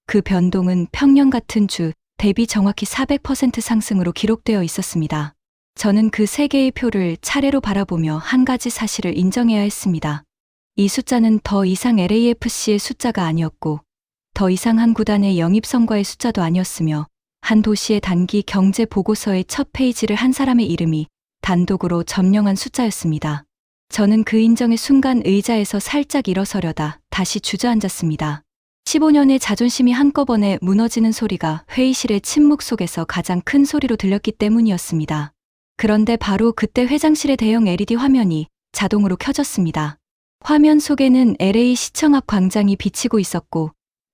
그 변동은 평년 같은 주 대비 정확히 400% 상승으로 기록되어 있었습니다. 저는 그 3개의 표를 차례로 바라보며 한 가지 사실을 인정해야 했습니다. 이 숫자는 더 이상 LAFC의 숫자가 아니었고 더 이상 한 구단의 영입성과의 숫자도 아니었으며 한 도시의 단기 경제 보고서의 첫 페이지를 한 사람의 이름이 단독으로 점령한 숫자였습니다. 저는 그 인정의 순간 의자에서 살짝 일어서려다 다시 주저앉았습니다. 15년의 자존심이 한꺼번에 무너지는 소리가 회의실의 침묵 속에서 가장 큰 소리로 들렸기 때문이었습니다. 그런데 바로 그때 회장실의 대형 LED 화면이 자동으로 켜졌습니다. 화면 속에는 LA 시청 앞 광장이 비치고 있었고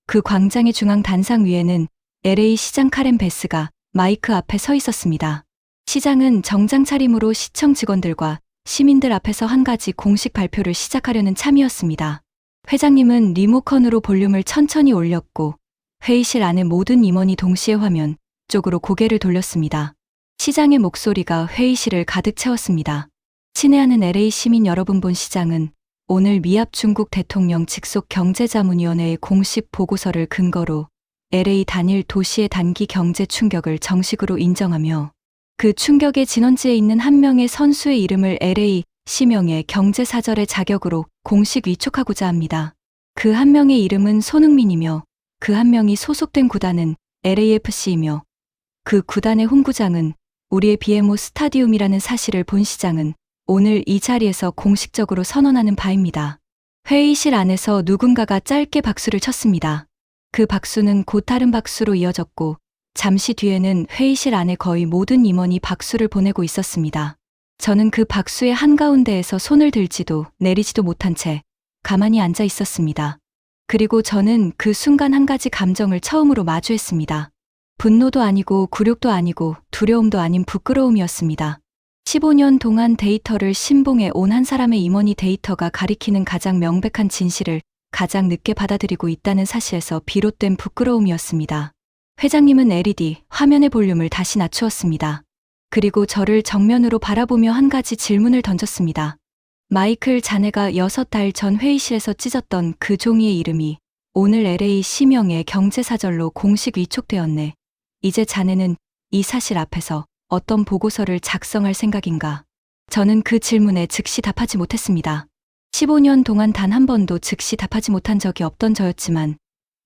그 광장의 중앙 단상 위에는 LA 시장 카렌 베스가 마이크 앞에 서 있었습니다. 시장은 정장 차림으로 시청 직원들과 시민들 앞에서 한 가지 공식 발표를 시작하려는 참이었습니다. 회장님은 리모컨으로 볼륨을 천천히 올렸고 회의실 안의 모든 임원이 동시에 화면 쪽으로 고개를 돌렸습니다. 시장의 목소리가 회의실을 가득 채웠습니다. 친애하는 LA 시민 여러분, 본 시장은 오늘 미합 중국 대통령 직속 경제자문위원회의 공식 보고서를 근거로 LA 단일 도시의 단기 경제 충격을 정식으로 인정하며 그 충격의 진원지에 있는 한 명의 선수의 이름을 LA 시명의 경제사절의 자격으로 공식 위촉하고자 합니다. 그 한 명의 이름은 손흥민이며 그 한 명이 소속된 구단은 LAFC이며 그 구단의 홈구장은 우리의 BMO 스타디움이라는 사실을 본 시장은 오늘 이 자리에서 공식적으로 선언하는 바입니다. 회의실 안에서 누군가가 짧게 박수를 쳤습니다. 그 박수는 곧 다른 박수로 이어졌고 잠시 뒤에는 회의실 안에 거의 모든 임원이 박수를 보내고 있었습니다. 저는 그 박수의 한가운데에서 손을 들지도 내리지도 못한 채 가만히 앉아 있었습니다. 그리고 저는 그 순간 한 가지 감정을 처음으로 마주했습니다. 분노도 아니고 굴욕도 아니고 두려움도 아닌 부끄러움이었습니다. 15년 동안 데이터를 신봉해 온 한 사람의 임원이 데이터가 가리키는 가장 명백한 진실을 가장 늦게 받아들이고 있다는 사실에서 비롯된 부끄러움이었습니다. 회장님은 LED 화면의 볼륨을 다시 낮추었습니다. 그리고 저를 정면으로 바라보며 한 가지 질문을 던졌습니다. 마이클, 자네가 6달 전 회의실에서 찢었던 그 종이의 이름이 오늘 LA 시명의 경제사절로 공식 위촉되었네. 이제 자네는 이 사실 앞에서 어떤 보고서를 작성할 생각인가? 저는 그 질문에 즉시 답하지 못했습니다. 15년 동안 단 한 번도 즉시 답하지 못한 적이 없던 저였지만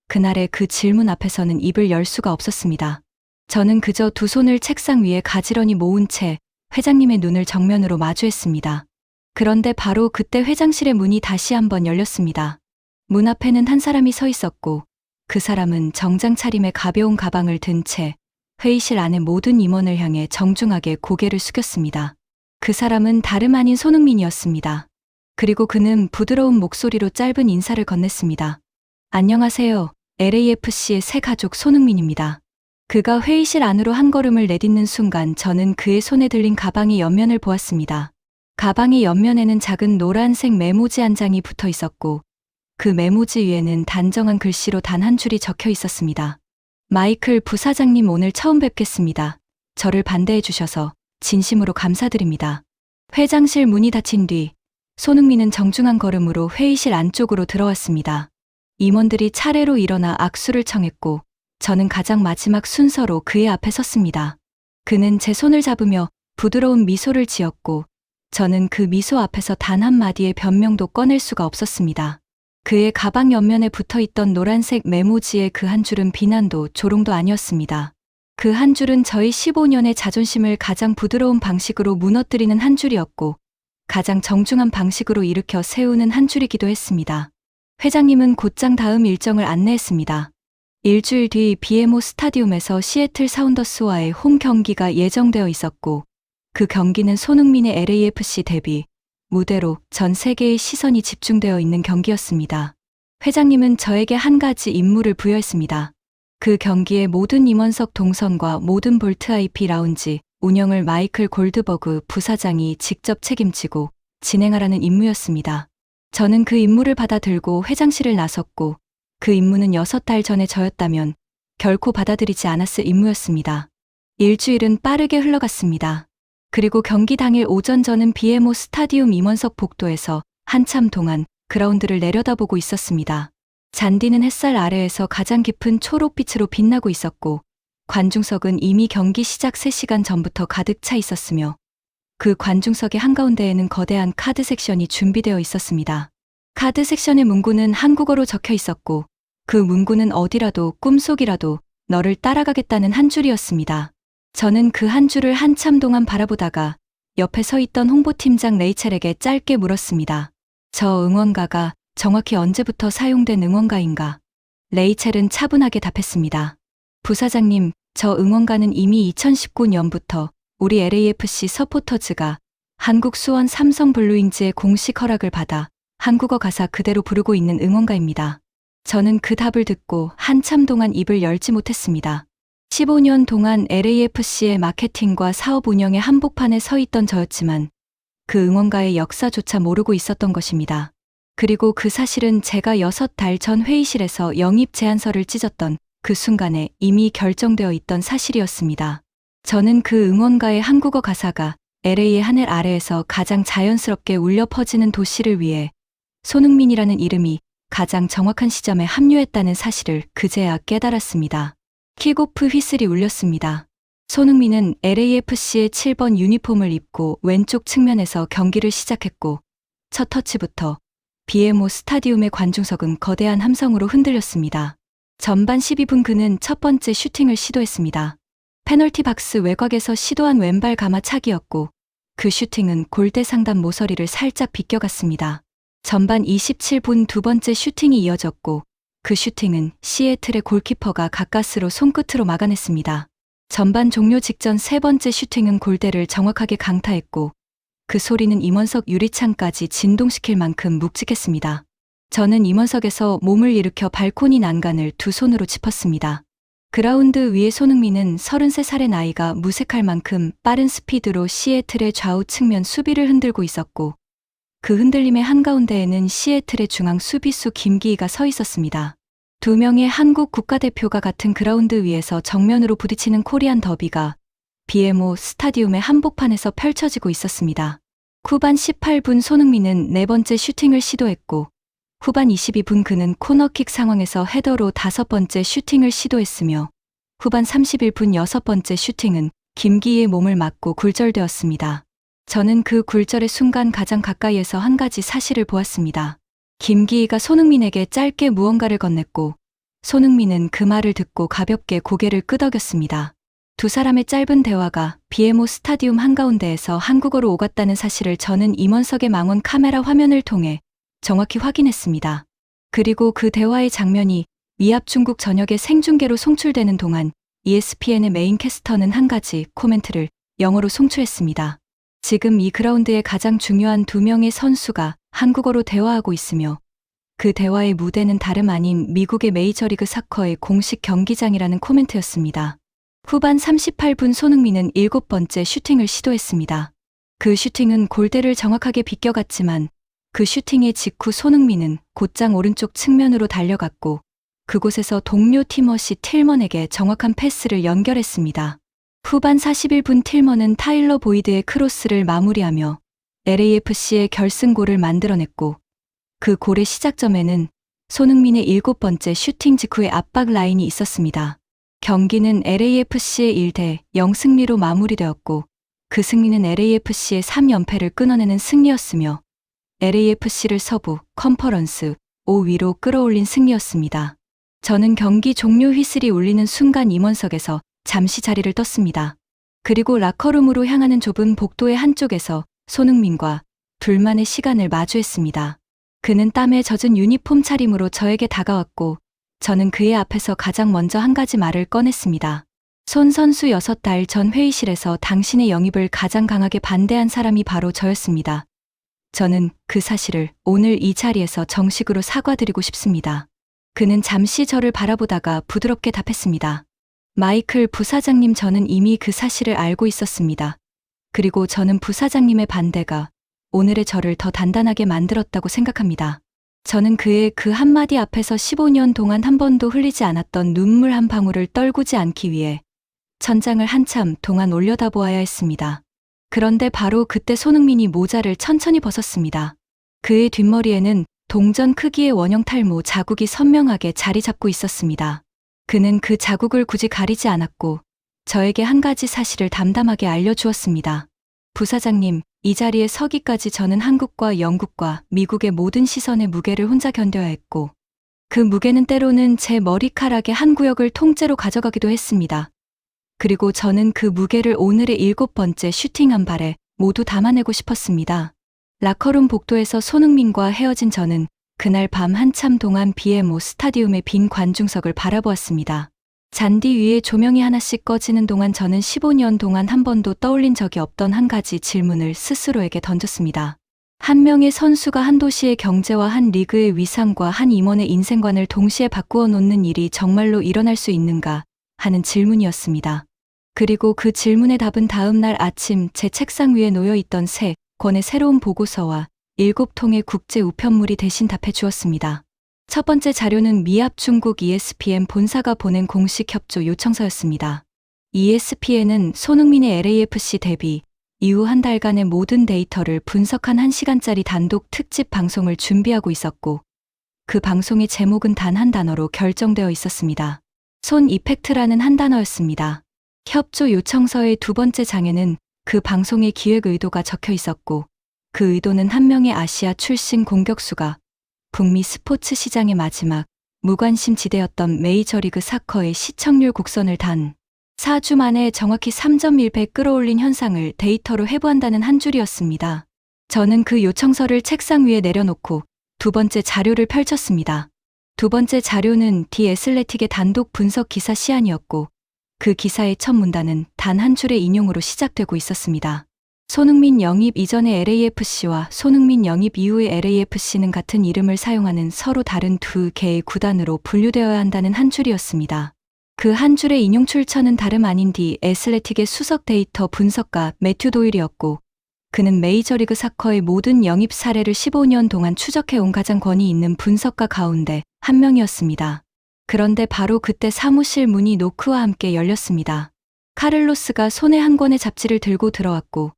그날의 그 질문 앞에서는 입을 열 수가 없었습니다. 저는 그저 두 손을 책상 위에 가지런히 모은 채 회장님의 눈을 정면으로 마주했습니다. 그런데 바로 그때 회장실의 문이 다시 한번 열렸습니다. 문 앞에는 한 사람이 서 있었고 그 사람은 정장 차림의 가벼운 가방을 든 채 회의실 안의 모든 임원을 향해 정중하게 고개를 숙였습니다. 그 사람은 다름 아닌 손흥민이었습니다. 그리고 그는 부드러운 목소리로 짧은 인사를 건넸습니다. 안녕하세요. LAFC의 새 가족 손흥민입니다. 그가 회의실 안으로 한 걸음을 내딛는 순간 저는 그의 손에 들린 가방의 옆면을 보았습니다. 가방의 옆면에는 작은 노란색 메모지 한 장이 붙어 있었고 그 메모지 위에는 단정한 글씨로 단 한 줄이 적혀 있었습니다. 마이클 부사장님, 오늘 처음 뵙겠습니다. 저를 반대해 주셔서 진심으로 감사드립니다. 회장실 문이 닫힌 뒤 손흥민은 정중한 걸음으로 회의실 안쪽으로 들어왔습니다. 임원들이 차례로 일어나 악수를 청했고 저는 가장 마지막 순서로 그의 앞에 섰습니다. 그는 제 손을 잡으며 부드러운 미소를 지었고 저는 그 미소 앞에서 단 한마디의 변명도 꺼낼 수가 없었습니다. 그의 가방 옆면에 붙어있던 노란색 메모지의 그 한 줄은 비난도 조롱도 아니었습니다. 그 한 줄은 저희 15년의 자존심을 가장 부드러운 방식으로 무너뜨리는 한 줄이었고 가장 정중한 방식으로 일으켜 세우는 한 줄이기도 했습니다. 회장님은 곧장 다음 일정을 안내했습니다. 일주일 뒤 BMO 스타디움에서 시애틀 사운더스와의 홈 경기가 예정되어 있었고 그 경기는 손흥민의 LAFC 데뷔 무대로 전 세계의 시선이 집중되어 있는 경기였습니다. 회장님은 저에게 한 가지 임무를 부여했습니다. 그 경기의 모든 임원석 동선과 모든 볼트 IP 라운지 운영을 마이클 골드버그 부사장이 직접 책임지고 진행하라는 임무였습니다. 저는 그 임무를 받아들고 회장실을 나섰고 그 임무는 6달 전에 저였다면 결코 받아들이지 않았을 임무였습니다. 일주일은 빠르게 흘러갔습니다. 그리고 경기 당일 오전 저는 BMO 스타디움 임원석 복도에서 한참 동안 그라운드를 내려다보고 있었습니다. 잔디는 햇살 아래에서 가장 깊은 초록빛으로 빛나고 있었고 관중석은 이미 경기 시작 3시간 전부터 가득 차 있었으며 그 관중석의 한가운데에는 거대한 카드 섹션이 준비되어 있었습니다. 카드 섹션의 문구는 한국어로 적혀 있었고 그 문구는 어디라도 꿈속이라도 너를 따라가겠다는 한 줄이었습니다. 저는 그 한 줄을 한참 동안 바라보다가 옆에 서 있던 홍보팀장 레이첼에게 짧게 물었습니다. 저 응원가가 정확히 언제부터 사용된 응원가인가? 레이첼은 차분하게 답했습니다. 부사장님, 저 응원가는 이미 2019년부터 우리 LAFC 서포터즈가 한국 수원 삼성 블루윙즈의 공식 허락을 받아 한국어 가사 그대로 부르고 있는 응원가입니다. 저는 그 답을 듣고 한참 동안 입을 열지 못했습니다. 15년 동안 LAFC의 마케팅과 사업 운영의 한복판에 서 있던 저였지만 그 응원가의 역사조차 모르고 있었던 것입니다. 그리고 그 사실은 제가 6달 전 회의실에서 영입 제안서를 찢었던 그 순간에 이미 결정되어 있던 사실이었습니다. 저는 그 응원가의 한국어 가사가 LA의 하늘 아래에서 가장 자연스럽게 울려 퍼지는 도시를 위해 손흥민이라는 이름이 가장 정확한 시점에 합류했다는 사실을 그제야 깨달았습니다. 킥오프 휘슬이 울렸습니다. 손흥민은 LAFC의 7번 유니폼을 입고 왼쪽 측면에서 경기를 시작했고 첫 터치부터 BMO 스타디움의 관중석은 거대한 함성으로 흔들렸습니다. 전반 12분 그는 첫 번째 슈팅을 시도했습니다. 페널티 박스 외곽에서 시도한 왼발 가마차기였고 그 슈팅은 골대 상단 모서리를 살짝 비껴갔습니다. 전반 27분 두 번째 슈팅이 이어졌고 그 슈팅은 시애틀의 골키퍼가 가까스로 손끝으로 막아냈습니다. 전반 종료 직전 세 번째 슈팅은 골대를 정확하게 강타했고 그 소리는 임원석 유리창까지 진동시킬 만큼 묵직했습니다. 저는 임원석에서 몸을 일으켜 발코니 난간을 두 손으로 짚었습니다. 그라운드 위에 손흥민은 33살의 나이가 무색할 만큼 빠른 스피드로 시애틀의 좌우 측면 수비를 흔들고 있었고 그 흔들림의 한가운데에는 시애틀의 중앙 수비수 김기희가 서 있었습니다. 두 명의 한국 국가대표가 같은 그라운드 위에서 정면으로 부딪히는 코리안 더비가 BMO 스타디움의 한복판에서 펼쳐지고 있었습니다. 후반 18분 손흥민은 네 번째 슈팅을 시도했고 후반 22분 그는 코너킥 상황에서 헤더로 다섯 번째 슈팅을 시도했으며 후반 31분 여섯 번째 슈팅은 김기희의 몸을 맞고 굴절되었습니다. 저는 그 굴절의 순간 가장 가까이에서 한 가지 사실을 보았습니다. 김기희가 손흥민에게 짧게 무언가를 건넸고 손흥민은 그 말을 듣고 가볍게 고개를 끄덕였습니다. 두 사람의 짧은 대화가 BMO 스타디움 한가운데에서 한국어로 오갔다는 사실을 저는 임원석의 망원 카메라 화면을 통해 정확히 확인했습니다. 그리고 그 대화의 장면이 미합 중국 전역의 생중계로 송출되는 동안 ESPN의 메인 캐스터는 한 가지 코멘트를 영어로 송출했습니다. 지금 이 그라운드의 가장 중요한 두 명의 선수가 한국어로 대화하고 있으며 그 대화의 무대는 다름 아닌 미국의 메이저리그 사커의 공식 경기장이라는 코멘트였습니다. 후반 38분 손흥민은 7번째 슈팅을 시도했습니다. 그 슈팅은 골대를 정확하게 비껴갔지만 그 슈팅의 직후 손흥민은 곧장 오른쪽 측면으로 달려갔고 그곳에서 동료 티머시 틸먼에게 정확한 패스를 연결했습니다. 후반 41분 틸먼은 타일러 보이드의 크로스를 마무리하며 LAFC의 결승골을 만들어냈고 그 골의 시작점에는 손흥민의 7번째 슈팅 직후의 압박 라인이 있었습니다. 경기는 LAFC의 1대0 승리로 마무리되었고 그 승리는 LAFC의 3연패를 끊어내는 승리였으며 LAFC를 서부 컨퍼런스 5위로 끌어올린 승리였습니다. 저는 경기 종료 휘슬이 울리는 순간 임원석에서 잠시 자리를 떴습니다. 그리고 라커룸으로 향하는 좁은 복도의 한쪽에서 손흥민과 둘만의 시간을 마주했습니다. 그는 땀에 젖은 유니폼 차림으로 저에게 다가왔고 저는 그의 앞에서 가장 먼저 한 가지 말을 꺼냈습니다. 손 선수 6달 전 회의실에서 당신의 영입을 가장 강하게 반대한 사람이 바로 저였습니다. 저는 그 사실을 오늘 이 자리에서 정식으로 사과드리고 싶습니다. 그는 잠시 저를 바라보다가 부드럽게 답했습니다. 마이클 부사장님, 저는 이미 그 사실을 알고 있었습니다. 그리고 저는 부사장님의 반대가 오늘의 저를 더 단단하게 만들었다고 생각합니다. 저는 그의 그 한마디 앞에서 15년 동안 한 번도 흘리지 않았던 눈물 한 방울을 떨구지 않기 위해 천장을 한참 동안 올려다보아야 했습니다. 그런데 바로 그때 손흥민이 모자를 천천히 벗었습니다. 그의 뒷머리에는 동전 크기의 원형 탈모 자국이 선명하게 자리 잡고 있었습니다. 그는 그 자국을 굳이 가리지 않았고 저에게 한 가지 사실을 담담하게 알려주었습니다. 부사장님, 이 자리에 서기까지 저는 한국과 영국과 미국의 모든 시선의 무게를 혼자 견뎌야 했고 그 무게는 때로는 제 머리카락의 한 구역을 통째로 가져가기도 했습니다. 그리고 저는 그 무게를 오늘의 7번째 슈팅 한 발에 모두 담아내고 싶었습니다. 라커룸 복도에서 손흥민과 헤어진 저는 그날 밤 한참 동안 BMO 스타디움의 빈 관중석을 바라보았습니다. 잔디 위에 조명이 하나씩 꺼지는 동안 저는 15년 동안 한 번도 떠올린 적이 없던 한 가지 질문을 스스로에게 던졌습니다. 한 명의 선수가 한 도시의 경제와 한 리그의 위상과 한 임원의 인생관을 동시에 바꾸어 놓는 일이 정말로 일어날 수 있는가 하는 질문이었습니다. 그리고 그 질문의 답은 다음 날 아침 제 책상 위에 놓여 있던 3권의 새로운 보고서와 7통의 국제 우편물이 대신 답해 주었습니다. 첫 번째 자료는 미합 중국 ESPN 본사가 보낸 공식 협조 요청서였습니다. ESPN은 손흥민의 LAFC 데뷔 이후 한 달간의 모든 데이터를 분석한 1시간짜리 단독 특집 방송을 준비하고 있었고, 그 방송의 제목은 단 한 단어로 결정되어 있었습니다. 손 이펙트라는 한 단어였습니다. 협조 요청서의 두 번째 장에는 그 방송의 기획 의도가 적혀 있었고, 그 의도는 한 명의 아시아 출신 공격수가 북미 스포츠 시장의 마지막 무관심 지대였던 메이저리그 사커의 시청률 곡선을 단 4주 만에 정확히 3.1배 끌어올린 현상을 데이터로 해부한다는 한 줄이었습니다. 저는 그 요청서를 책상 위에 내려놓고 두 번째 자료를 펼쳤습니다. 두 번째 자료는 디 애슬레틱의 단독 분석 기사 시안이었고, 그 기사의 첫 문단은 단 한 줄의 인용으로 시작되고 있었습니다. 손흥민 영입 이전의 LAFC와 손흥민 영입 이후의 LAFC는 같은 이름을 사용하는 서로 다른 두 개의 구단으로 분류되어야 한다는 한 줄이었습니다. 그 한 줄의 인용 출처는 다름 아닌 디 애슬레틱의 수석 데이터 분석가 매튜 도일이었고, 그는 메이저리그 사커의 모든 영입 사례를 15년 동안 추적해온 가장 권위 있는 분석가 가운데 한 명이었습니다. 그런데 바로 그때 사무실 문이 노크와 함께 열렸습니다. 카를로스가 손에 한 권의 잡지를 들고 들어왔고,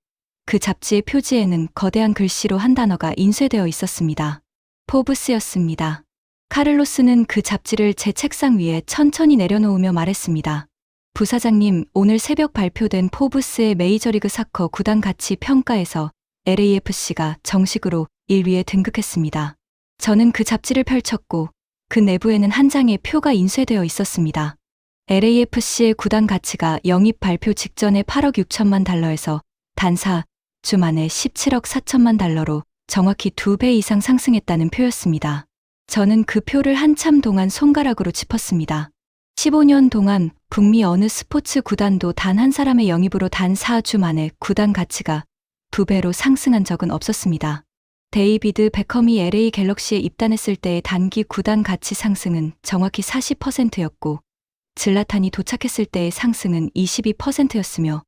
그 잡지의 표지에는 거대한 글씨로 한 단어가 인쇄되어 있었습니다. 포브스였습니다. 카를로스는 그 잡지를 제 책상 위에 천천히 내려놓으며 말했습니다. 부사장님, 오늘 새벽 발표된 포브스의 메이저리그 사커 구단 가치 평가에서 LAFC가 정식으로 1위에 등극했습니다. 저는 그 잡지를 펼쳤고, 그 내부에는 한 장의 표가 인쇄되어 있었습니다. LAFC의 구단 가치가 영입 발표 직전에 8억 6천만 달러에서 단 4주 만에 17억 4천만 달러로 정확히 2배 이상 상승했다는 표였습니다. 저는 그 표를 한참 동안 손가락으로 짚었습니다. 15년 동안 북미 어느 스포츠 구단도 단 한 사람의 영입으로 단 4주 만에 구단 가치가 2배로 상승한 적은 없었습니다. 데이비드 베컴이 LA 갤럭시에 입단했을 때의 단기 구단 가치 상승은 정확히 40%였고, 질라탄이 도착했을 때의 상승은 22%였으며,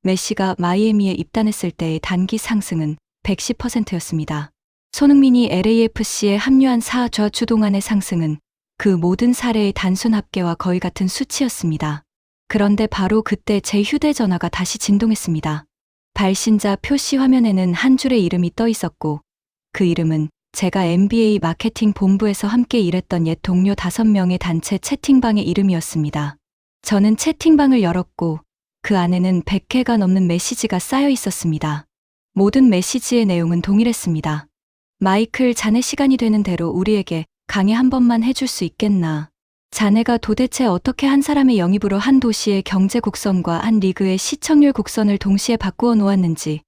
메시가 마이애미에 입단했을 때의 단기 상승은 110%였습니다. 손흥민이 LAFC에 합류한 4주 동안의 상승은 그 모든 사례의 단순 합계와 거의 같은 수치였습니다. 그런데 바로 그때 제 휴대전화가 다시 진동했습니다. 발신자 표시 화면에는 한 줄의 이름이 떠 있었고, 그 이름은 제가 NBA 마케팅 본부에서 함께 일했던 옛 동료 5명의 단체 채팅방의 이름이었습니다. 저는 채팅방을 열었고, 그 안에는 100개가 넘는 메시지가 쌓여 있었습니다. 모든 메시지의 내용은 동일했습니다. 마이클, 자네 시간이 되는 대로 우리에게 강의 한 번만 해줄 수 있겠나? 자네가 도대체 어떻게 한 사람의 영입으로 한 도시의 경제 곡선과 한 리그의 시청률 곡선을 동시에 바꾸어 놓았는지,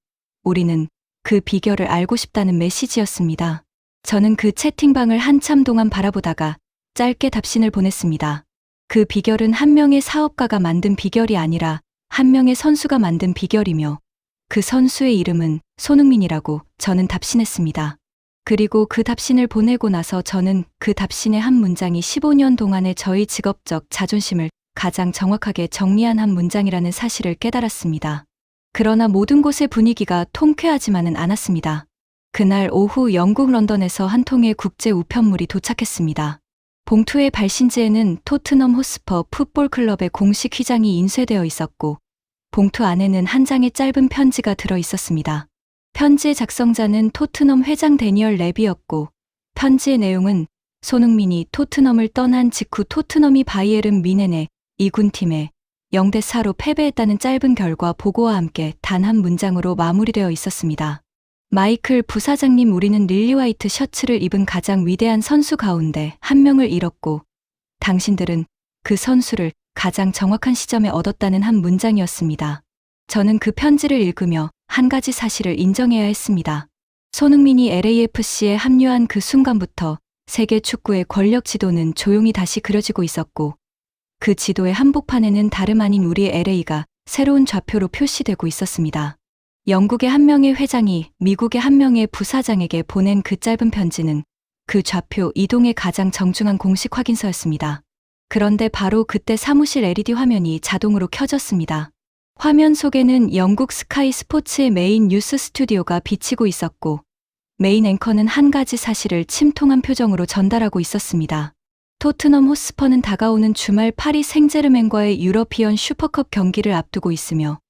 우리는 그 비결을 알고 싶다는 메시지였습니다. 저는 그 채팅방을 한참 동안 바라보다가 짧게 답신을 보냈습니다. 그 비결은 한 명의 사업가가 만든 비결이 아니라 한 명의 선수가 만든 비결이며, 그 선수의 이름은 손흥민이라고 저는 답신했습니다. 그리고 그 답신을 보내고 나서 저는 그 답신의 한 문장이 15년 동안의 저희 직업적 자존심을 가장 정확하게 정리한 한 문장이라는 사실을 깨달았습니다. 그러나 모든 곳의 분위기가 통쾌하지만은 않았습니다. 그날 오후 영국 런던에서 한 통의 국제 우편물이 도착했습니다. 봉투의 발신지에는 토트넘 호스퍼 풋볼 클럽의 공식 휘장이 인쇄되어 있었고, 봉투 안에는 한 장의 짧은 편지가 들어 있었습니다. 편지의 작성자는 토트넘 회장 데니얼 레비였고, 편지의 내용은 손흥민이 토트넘을 떠난 직후 토트넘이 바이에른 뮌헨의 2군 팀에 0대4로 패배했다는 짧은 결과 보고와 함께 단 한 문장으로 마무리되어 있었습니다. 마이클 부사장님, 우리는 릴리 화이트 셔츠를 입은 가장 위대한 선수 가운데 한 명을 잃었고, 당신들은 그 선수를 가장 정확한 시점에 얻었다는 한 문장이었습니다. 저는 그 편지를 읽으며 한 가지 사실을 인정해야 했습니다. 손흥민이 LAFC에 합류한 그 순간부터 세계 축구의 권력 지도는 조용히 다시 그려지고 있었고, 그 지도의 한복판에는 다름 아닌 우리의 LA가 새로운 좌표로 표시되고 있었습니다. 영국의 한 명의 회장이 미국의 한 명의 부사장에게 보낸 그 짧은 편지는 그 좌표 이동의 가장 정중한 공식 확인서였습니다. 그런데 바로 그때 사무실 LED 화면이 자동으로 켜졌습니다. 화면 속에는 영국 스카이 스포츠의 메인 뉴스 스튜디오가 비치고 있었고, 메인 앵커는 한 가지 사실을 침통한 표정으로 전달하고 있었습니다. 토트넘 호스퍼는 다가오는 주말 파리 생제르맹과의 유러피언 슈퍼컵 경기를 앞두고 있으며,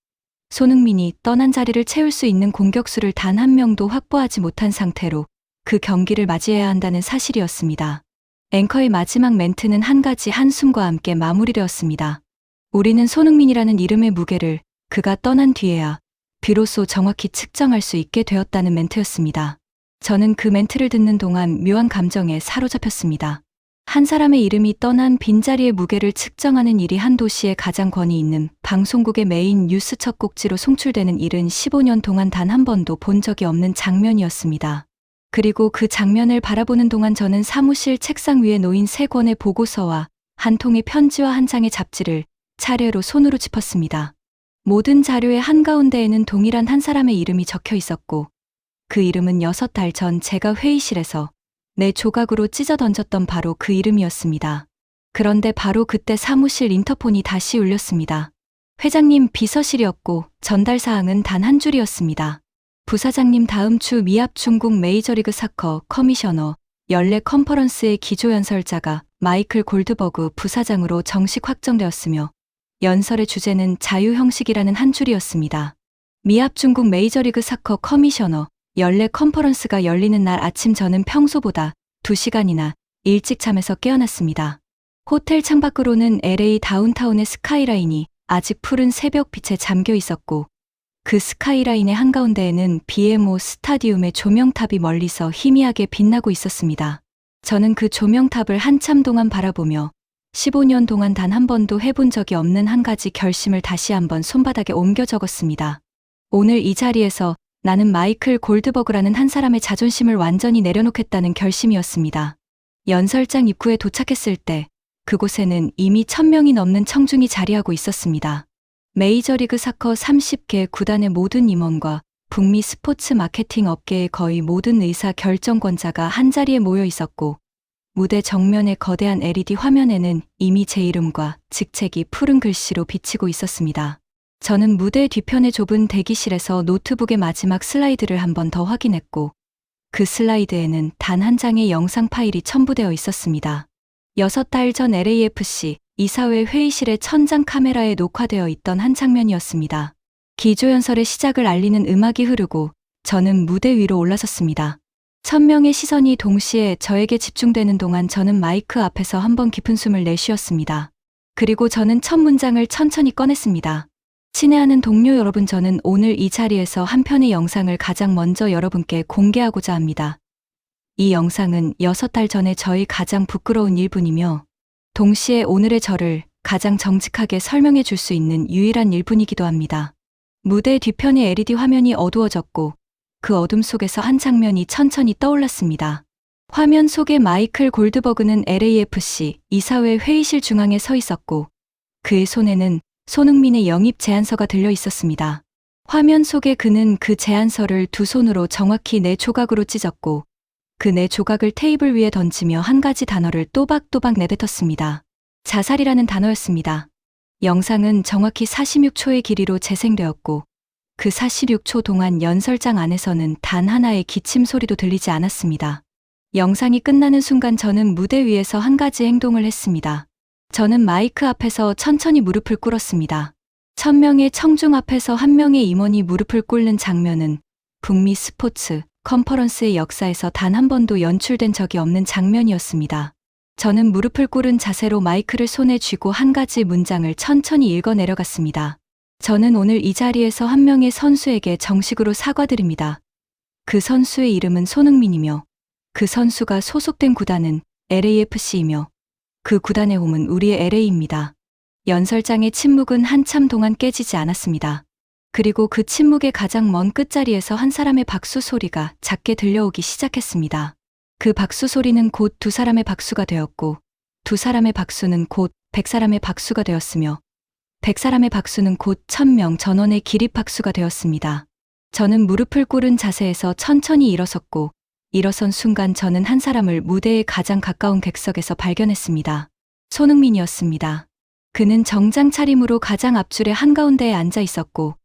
손흥민이 떠난 자리를 채울 수 있는 공격수를 단 한 명도 확보하지 못한 상태로 그 경기를 맞이해야 한다는 사실이었습니다. 앵커의 마지막 멘트는 한 가지 한숨과 함께 마무리되었습니다. 우리는 손흥민이라는 이름의 무게를 그가 떠난 뒤에야 비로소 정확히 측정할 수 있게 되었다는 멘트였습니다. 저는 그 멘트를 듣는 동안 묘한 감정에 사로잡혔습니다. 한 사람의 이름이 떠난 빈자리의 무게를 측정하는 일이 한 도시의 가장 권위 있는 방송국의 메인 뉴스 첫 꼭지로 송출되는 일은 15년 동안 단 한 번도 본 적이 없는 장면이었습니다. 그리고 그 장면을 바라보는 동안 저는 사무실 책상 위에 놓인 3권의 보고서와 한 통의 편지와 한 장의 잡지를 차례로 손으로 짚었습니다. 모든 자료의 한가운데에는 동일한 한 사람의 이름이 적혀 있었고, 그 이름은 6달 전 제가 회의실에서 내 조각으로 찢어 던졌던 바로 그 이름이었습니다. 그런데 바로 그때 사무실 인터폰이 다시 울렸습니다. 회장님, 비서실이었고 전달 사항은 단 한 줄이었습니다. 부사장님, 다음 주 미합 중국 메이저리그 사커 커미셔너 연례 컨퍼런스의 기조연설자가 마이클 골드버그 부사장으로 정식 확정되었으며, 연설의 주제는 자유형식이라는 한 줄이었습니다. 미합 중국 메이저리그 사커 커미셔너 연례 컨퍼런스가 열리는 날 아침, 저는 평소보다 2시간이나 일찍 잠에서 깨어났습니다. 호텔 창밖으로는 LA 다운타운의 스카이라인이 아직 푸른 새벽빛에 잠겨 있었고, 그 스카이라인의 한가운데에는 BMO 스타디움의 조명탑이 멀리서 희미하게 빛나고 있었습니다. 저는 그 조명탑을 한참 동안 바라보며 15년 동안 단 한 번도 해본 적이 없는 한 가지 결심을 다시 한번 손바닥에 옮겨 적었습니다. 오늘 이 자리에서 나는 마이클 골드버그라는 한 사람의 자존심을 완전히 내려놓겠다는 결심이었습니다. 연설장 입구에 도착했을 때 그곳에는 이미 1000명이 넘는 청중이 자리하고 있었습니다. 메이저리그 사커 30개 구단의 모든 임원과 북미 스포츠 마케팅 업계의 거의 모든 의사 결정권자가 한자리에 모여 있었고, 무대 정면의 거대한 LED 화면에는 이미 제 이름과 직책이 푸른 글씨로 비치고 있었습니다. 저는 무대 뒤편의 좁은 대기실에서 노트북의 마지막 슬라이드를 한 번 더 확인했고, 그 슬라이드에는 단 한 장의 영상 파일이 첨부되어 있었습니다. 6달 전 LAFC 이사회 회의실의 천장 카메라에 녹화되어 있던 한 장면이었습니다. 기조연설의 시작을 알리는 음악이 흐르고 저는 무대 위로 올라섰습니다. 1000명의 시선이 동시에 저에게 집중되는 동안 저는 마이크 앞에서 한 번 깊은 숨을 내쉬었습니다. 그리고 저는 첫 문장을 천천히 꺼냈습니다. 친애하는 동료 여러분, 저는 오늘 이 자리에서 한 편의 영상을 가장 먼저 여러분께 공개하고자 합니다. 이 영상은 6달 전에 저의 가장 부끄러운 일뿐이며, 동시에 오늘의 저를 가장 정직하게 설명해 줄 수 있는 유일한 일뿐이기도 합니다. 무대 뒤편의 LED 화면이 어두워졌고, 그 어둠 속에서 한 장면이 천천히 떠올랐습니다. 화면 속의 마이클 골드버그는 LAFC 이사회 회의실 중앙에 서 있었고, 그의 손에는 손흥민의 영입 제안서가 들려 있었습니다. 화면 속의 그는 그 제안서를 두 손으로 정확히 네 조각으로 찢었고, 그 네 조각을 테이블 위에 던지며 한 가지 단어를 또박또박 내뱉었습니다. 자살이라는 단어였습니다. 영상은 정확히 46초의 길이로 재생되었고, 그 46초 동안 연설장 안에서는 단 하나의 기침 소리도 들리지 않았습니다. 영상이 끝나는 순간 저는 무대 위에서 한 가지 행동을 했습니다. 저는 마이크 앞에서 천천히 무릎을 꿇었습니다. 1000명의 청중 앞에서 한 명의 임원이 무릎을 꿇는 장면은 북미 스포츠 컨퍼런스의 역사에서 단 한 번도 연출된 적이 없는 장면이었습니다. 저는 무릎을 꿇은 자세로 마이크를 손에 쥐고 한 가지 문장을 천천히 읽어 내려갔습니다. 저는 오늘 이 자리에서 한 명의 선수에게 정식으로 사과드립니다. 그 선수의 이름은 손흥민이며 그 선수가 소속된 구단은 LAFC이며 그 구단의 홈은 우리의 LA입니다. 연설장의 침묵은 한참 동안 깨지지 않았습니다. 그리고 그 침묵의 가장 먼 끝자리에서 한 사람의 박수 소리가 작게 들려오기 시작했습니다. 그 박수 소리는 곧 두 사람의 박수가 되었고 두 사람의 박수는 곧 100사람의 박수가 되었으며 100사람의 박수는 곧 1000명 전원의 기립 박수가 되었습니다. 저는 무릎을 꿇은 자세에서 천천히 일어섰고 일어선 순간 저는 한 사람을 무대의 가장 가까운 객석에서 발견했습니다. 손흥민이었습니다. 그는 정장 차림으로 가장 앞줄의 한가운데에 앉아 있었고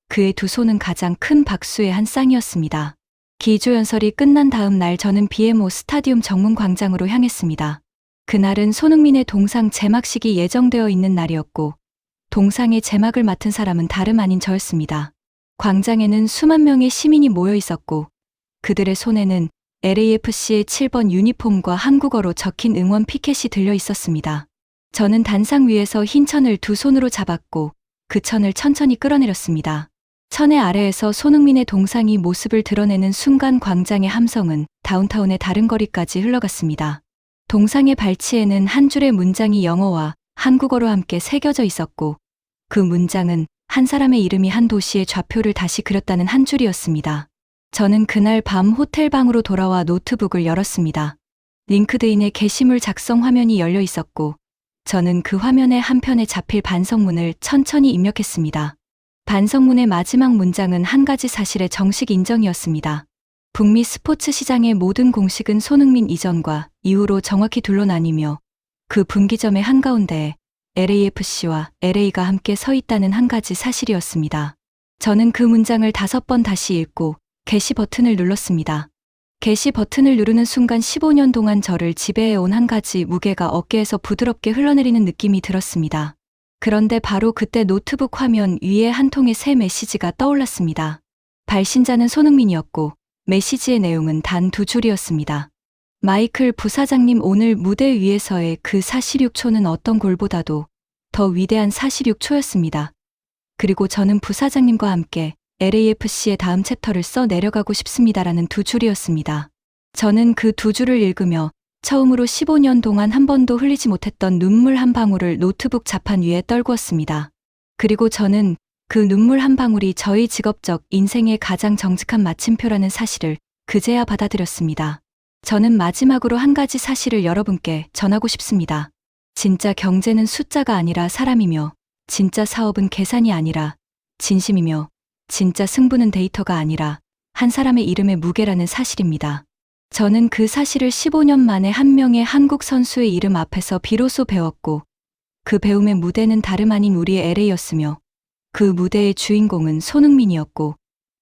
그의 두 손은 가장 큰 박수의 한 쌍이었습니다. 기조연설이 끝난 다음 날 저는 BMO 스타디움 정문 광장으로 향했습니다. 그날은 손흥민의 동상 제막식이 예정되어 있는 날이었고 동상의 제막을 맡은 사람은 다름 아닌 저였습니다. 광장에는 수만 명의 시민이 모여 있었고 그들의 손에는 LAFC의 7번 유니폼과 한국어로 적힌 응원 피켓이 들려 있었습니다. 저는 단상 위에서 흰 천을 두 손으로 잡았고 그 천을 천천히 끌어내렸습니다. 천의 아래에서 손흥민의 동상이 모습을 드러내는 순간 광장의 함성은 다운타운의 다른 거리까지 흘러갔습니다. 동상의 발치에는 한 줄의 문장이 영어와 한국어로 함께 새겨져 있었고 그 문장은 한 사람의 이름이 한 도시의 좌표를 다시 그렸다는 한 줄이었습니다. 저는 그날 밤 호텔 방으로 돌아와 노트북을 열었습니다. 링크드인의 게시물 작성 화면이 열려 있었고 저는 그 화면의 한편에 잡힐 반성문을 천천히 입력했습니다. 반성문의 마지막 문장은 한 가지 사실의 정식 인정이었습니다. 북미 스포츠 시장의 모든 공식은 손흥민 이전과 이후로 정확히 둘러나뉘며 그 분기점의 한가운데에 LAFC와 LA가 함께 서 있다는 한 가지 사실이었습니다. 저는 그 문장을 5번 다시 읽고 게시 버튼을 눌렀습니다. 게시 버튼을 누르는 순간 15년 동안 저를 지배해온 한 가지 무게가 어깨에서 부드럽게 흘러내리는 느낌이 들었습니다. 그런데 바로 그때 노트북 화면 위에 한 통의 새 메시지가 떠올랐습니다. 발신자는 손흥민이었고 메시지의 내용은 단 2줄이었습니다. 마이클 부사장님, 오늘 무대 위에서의 그 46초는 어떤 골보다도 더 위대한 46초였습니다. 그리고 저는 부사장님과 함께 LAFC의 다음 챕터를 써 내려가고 싶습니다라는 2줄이었습니다. 저는 그 2줄을 읽으며 처음으로 15년 동안 한 번도 흘리지 못했던 눈물 한 방울을 노트북 자판 위에 떨구었습니다. 그리고 저는 그 눈물 한 방울이 저의 직업적 인생의 가장 정직한 마침표라는 사실을 그제야 받아들였습니다. 저는 마지막으로 한 가지 사실을 여러분께 전하고 싶습니다. 진짜 경제는 숫자가 아니라 사람이며 진짜 사업은 계산이 아니라 진심이며 진짜 승부는 데이터가 아니라 한 사람의 이름의 무게라는 사실입니다. 저는 그 사실을 15년 만에 한 명의 한국 선수의 이름 앞에서 비로소 배웠고 그 배움의 무대는 다름 아닌 우리의 LA였으며 그 무대의 주인공은 손흥민이었고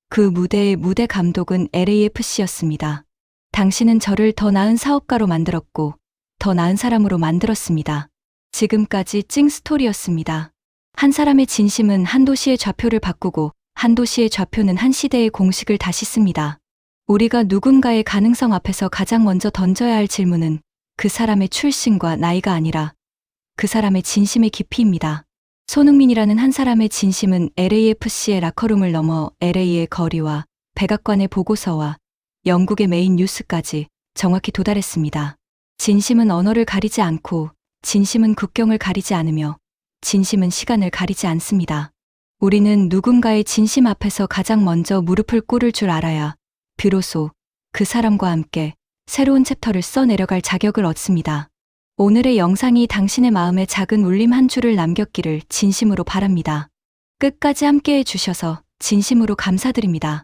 그 무대의 무대 감독은 LAFC였습니다. 당신은 저를 더 나은 사업가로 만들었고 더 나은 사람으로 만들었습니다. 지금까지 찡스토리였습니다. 한 사람의 진심은 한 도시의 좌표를 바꾸고 한 도시의 좌표는 한 시대의 공식을 다시 씁니다. 우리가 누군가의 가능성 앞에서 가장 먼저 던져야 할 질문은 그 사람의 출신과 나이가 아니라 그 사람의 진심의 깊이입니다. 손흥민이라는 한 사람의 진심은 LAFC의 라커룸을 넘어 LA의 거리와 백악관의 보고서와 영국의 메인 뉴스까지 정확히 도달했습니다. 진심은 언어를 가리지 않고 진심은 국경을 가리지 않으며 진심은 시간을 가리지 않습니다. 우리는 누군가의 진심 앞에서 가장 먼저 무릎을 꿇을 줄 알아야 비로소 그 사람과 함께 새로운 챕터를 써 내려갈 자격을 얻습니다. 오늘의 영상이 당신의 마음에 작은 울림 한 줄을 남겼기를 진심으로 바랍니다. 끝까지 함께해 주셔서 진심으로 감사드립니다.